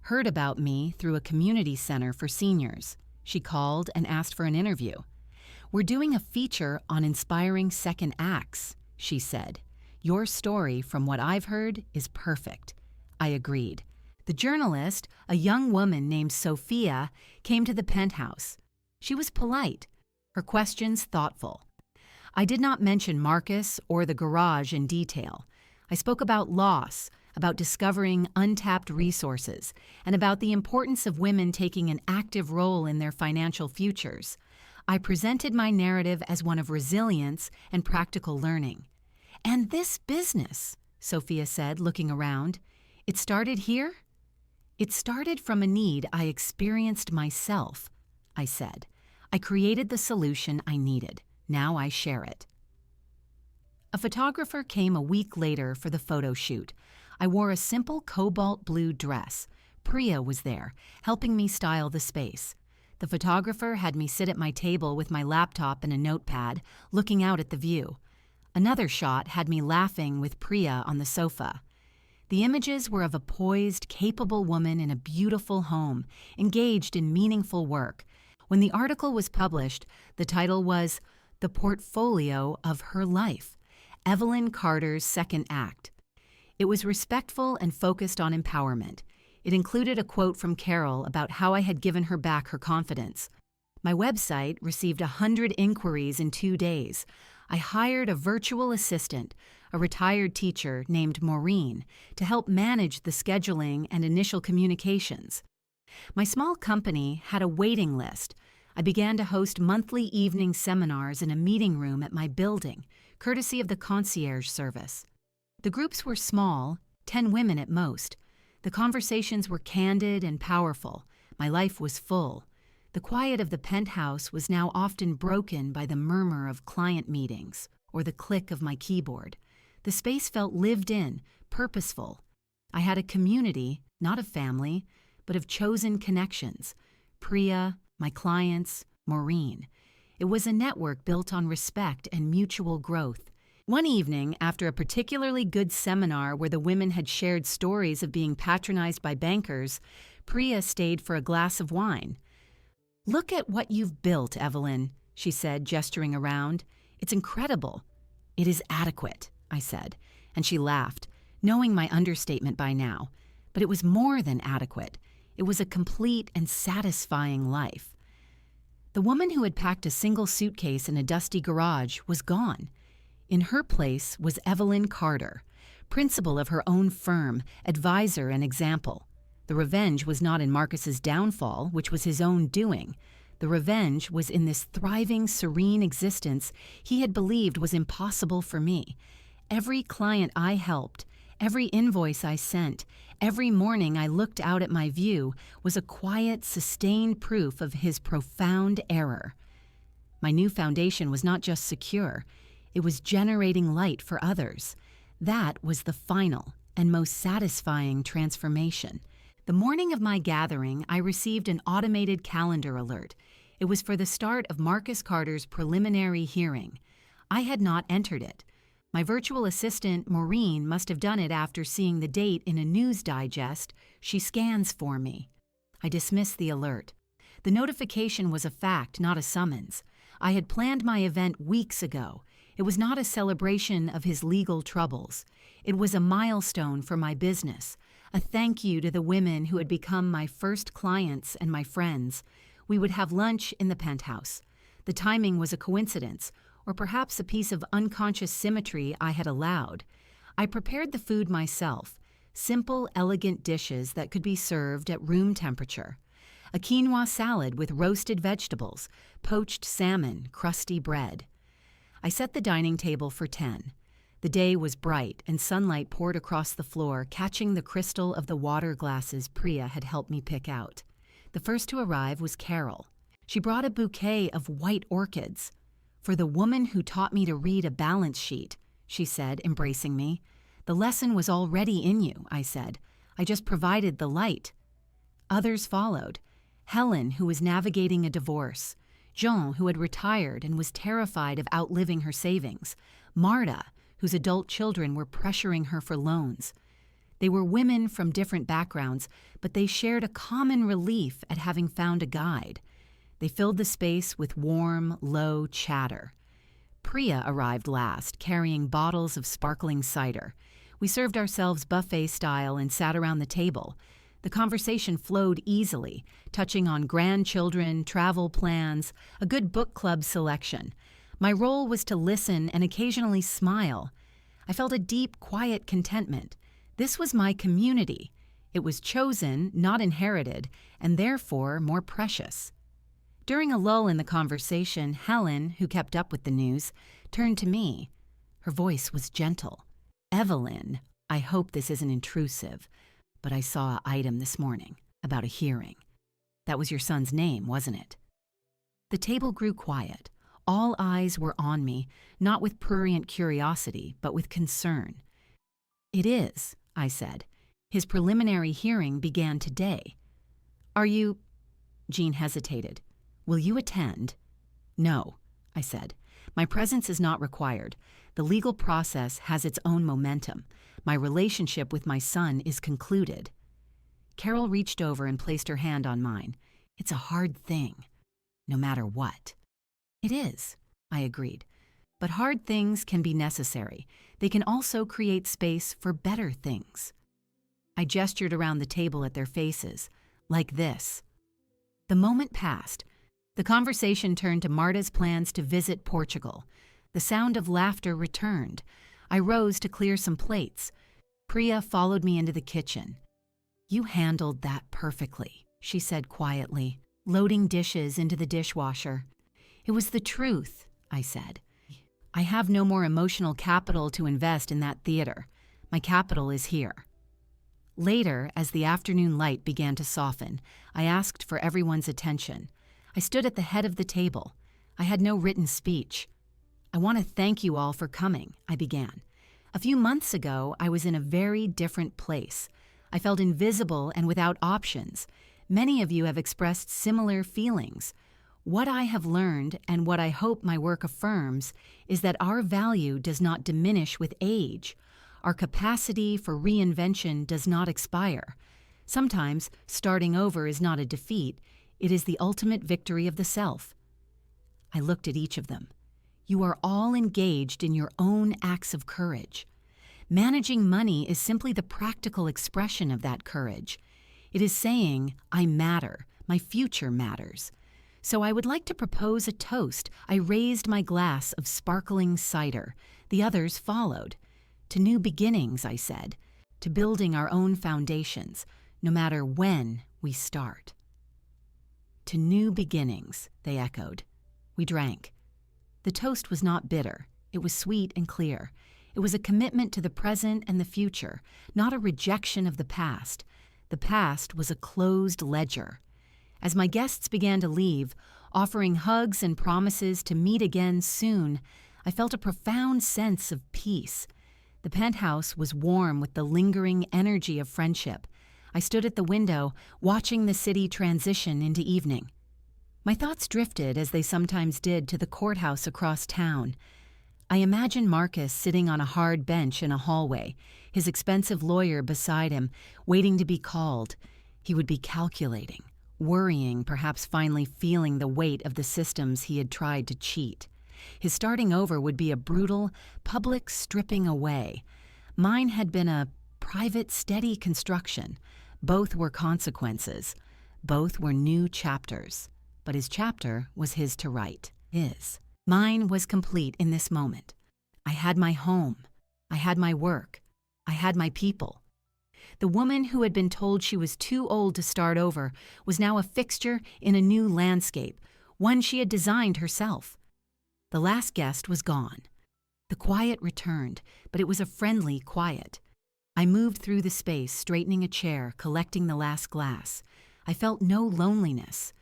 heard about me through a community center for seniors. She called and asked for an interview. "We're doing a feature on inspiring second acts," she said. "Your story, from what I've heard, is perfect." I agreed. The journalist, a young woman named Sophia, came to the penthouse. She was polite, her questions thoughtful. I did not mention Marcus or the garage in detail. I spoke about loss, about discovering untapped resources, and about the importance of women taking an active role in their financial futures. I presented my narrative as one of resilience and practical learning. "And this business," Sophia said, looking around, "it started here?" "It started from a need I experienced myself," I said. "I created the solution I needed. Now I share it." A photographer came a week later for the photo shoot. I wore a simple cobalt blue dress. Priya was there, helping me style the space. The photographer had me sit at my table with my laptop and a notepad, looking out at the view. Another shot had me laughing with Priya on the sofa. The images were of a poised, capable woman in a beautiful home, engaged in meaningful work. When the article was published, the title was "The Portfolio of Her Life, Evelyn Carter's Second Act." It was respectful and focused on empowerment. It included a quote from Carol about how I had given her back her confidence. My website received 100 inquiries in 2 days. I hired a virtual assistant, a retired teacher named Maureen, to help manage the scheduling and initial communications. My small company had a waiting list. I began to host monthly evening seminars in a meeting room at my building, courtesy of the concierge service. The groups were small, 10 women at most. The conversations were candid and powerful. My life was full. The quiet of the penthouse was now often broken by the murmur of client meetings or the click of my keyboard. The space felt lived in, purposeful. I had a community, not a family, but of chosen connections. Priya, my clients, Maureen. It was a network built on respect and mutual growth. One evening, after a particularly good seminar where the women had shared stories of being patronized by bankers, Priya stayed for a glass of wine. "Look at what you've built, Evelyn," she said, gesturing around. "It's incredible." "It is adequate," I said, and she laughed, knowing my understatement by now. But it was more than adequate. It was a complete and satisfying life. The woman who had packed a single suitcase in a dusty garage was gone. In her place was Evelyn Carter, principal of her own firm, advisor and example. The revenge was not in Marcus's downfall, which was his own doing. The revenge was in this thriving, serene existence he had believed was impossible for me. Every client I helped, every invoice I sent, every morning I looked out at my view was a quiet, sustained proof of his profound error. My new foundation was not just secure. It was generating light for others. That was the final and most satisfying transformation. The morning of my gathering, I received an automated calendar alert. It was for the start of Marcus Carter's preliminary hearing. I had not entered it. My virtual assistant, Maureen, must have done it after seeing the date in a news digest she scans for me. I dismissed the alert. The notification was a fact, not a summons. I had planned my event weeks ago. It was not a celebration of his legal troubles. It was a milestone for my business, a thank you to the women who had become my first clients and my friends. We would have lunch in the penthouse. The timing was a coincidence, or perhaps a piece of unconscious symmetry I had allowed. I prepared the food myself, simple, elegant dishes that could be served at room temperature. A quinoa salad with roasted vegetables, poached salmon, crusty bread. I set the dining table for 10. The day was bright and sunlight poured across the floor, catching the crystal of the water glasses Priya had helped me pick out. The first to arrive was Carol. She brought a bouquet of white orchids. "For the woman who taught me to read a balance sheet," she said, embracing me. "The lesson was already in you," I said. "I just provided the light." Others followed. Helen, who was navigating a divorce. Jean, who had retired and was terrified of outliving her savings. Marta, whose adult children were pressuring her for loans. They were women from different backgrounds, but they shared a common relief at having found a guide. They filled the space with warm, low chatter. Priya arrived last, carrying bottles of sparkling cider. We served ourselves buffet style and sat around the table. The conversation flowed easily, touching on grandchildren, travel plans, a good book club selection. My role was to listen and occasionally smile. I felt a deep, quiet contentment. This was my community. It was chosen, not inherited, and therefore more precious. During a lull in the conversation, Helen, who kept up with the news, turned to me. Her voice was gentle. "Evelyn, I hope this isn't intrusive, but I saw an item this morning about a hearing. That was your son's name, wasn't it?" The table grew quiet. All eyes were on me, not with prurient curiosity, but with concern. "It is," I said. "His preliminary hearing began today." "Are you—" Jean hesitated. "Will you attend?" "No," I said. "My presence is not required. The legal process has its own momentum. My relationship with my son is concluded." Carol reached over and placed her hand on mine. "It's a hard thing, no matter what." "It is," I agreed. "But hard things can be necessary. They can also create space for better things." I gestured around the table at their faces, like this. The moment passed. The conversation turned to Marta's plans to visit Portugal. The sound of laughter returned. I rose to clear some plates. Priya followed me into the kitchen. "You handled that perfectly," she said quietly, loading dishes into the dishwasher. "It was the truth," I said. "I have no more emotional capital to invest in that theater. My capital is here." Later, as the afternoon light began to soften, I asked for everyone's attention. I stood at the head of the table. I had no written speech. "I want to thank you all for coming," I began. "A few months ago, I was in a very different place. I felt invisible and without options. Many of you have expressed similar feelings. What I have learned, and what I hope my work affirms, is that our value does not diminish with age. Our capacity for reinvention does not expire. Sometimes, starting over is not a defeat. It is the ultimate victory of the self." I looked at each of them. You are all engaged in your own acts of courage. Managing money is simply the practical expression of that courage. It is saying, "I matter. My future matters." So I would like to propose a toast. I raised my glass of sparkling cider. The others followed. "To new beginnings," I said. "To building our own foundations, no matter when we start." "To new beginnings," they echoed. We drank. The toast was not bitter. It was sweet and clear. It was a commitment to the present and the future, not a rejection of the past. The past was a closed ledger. As my guests began to leave, offering hugs and promises to meet again soon, I felt a profound sense of peace. The penthouse was warm with the lingering energy of friendship. I stood at the window, watching the city transition into evening. My thoughts drifted, as they sometimes did, to the courthouse across town. I imagined Marcus sitting on a hard bench in a hallway, his expensive lawyer beside him, waiting to be called. He would be calculating, worrying, perhaps finally feeling the weight of the systems he had tried to cheat. His starting over would be a brutal, public stripping away. Mine had been a private, steady construction. Both were consequences. Both were new chapters. But his chapter was his to write. His. Mine was complete in this moment. I had my home. I had my work. I had my people. The woman who had been told she was too old to start over was now a fixture in a new landscape, one she had designed herself. The last guest was gone. The quiet returned, but it was a friendly quiet. I moved through the space, straightening a chair, collecting the last glass. I felt no loneliness.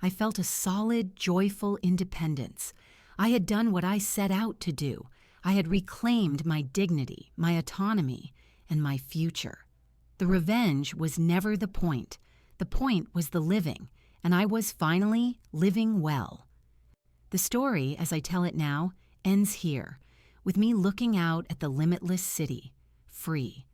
I felt a solid, joyful independence. I had done what I set out to do. I had reclaimed my dignity, my autonomy, and my future. The revenge was never the point. The point was the living, and I was finally living well. The story, as I tell it now, ends here, with me looking out at the limitless city, free.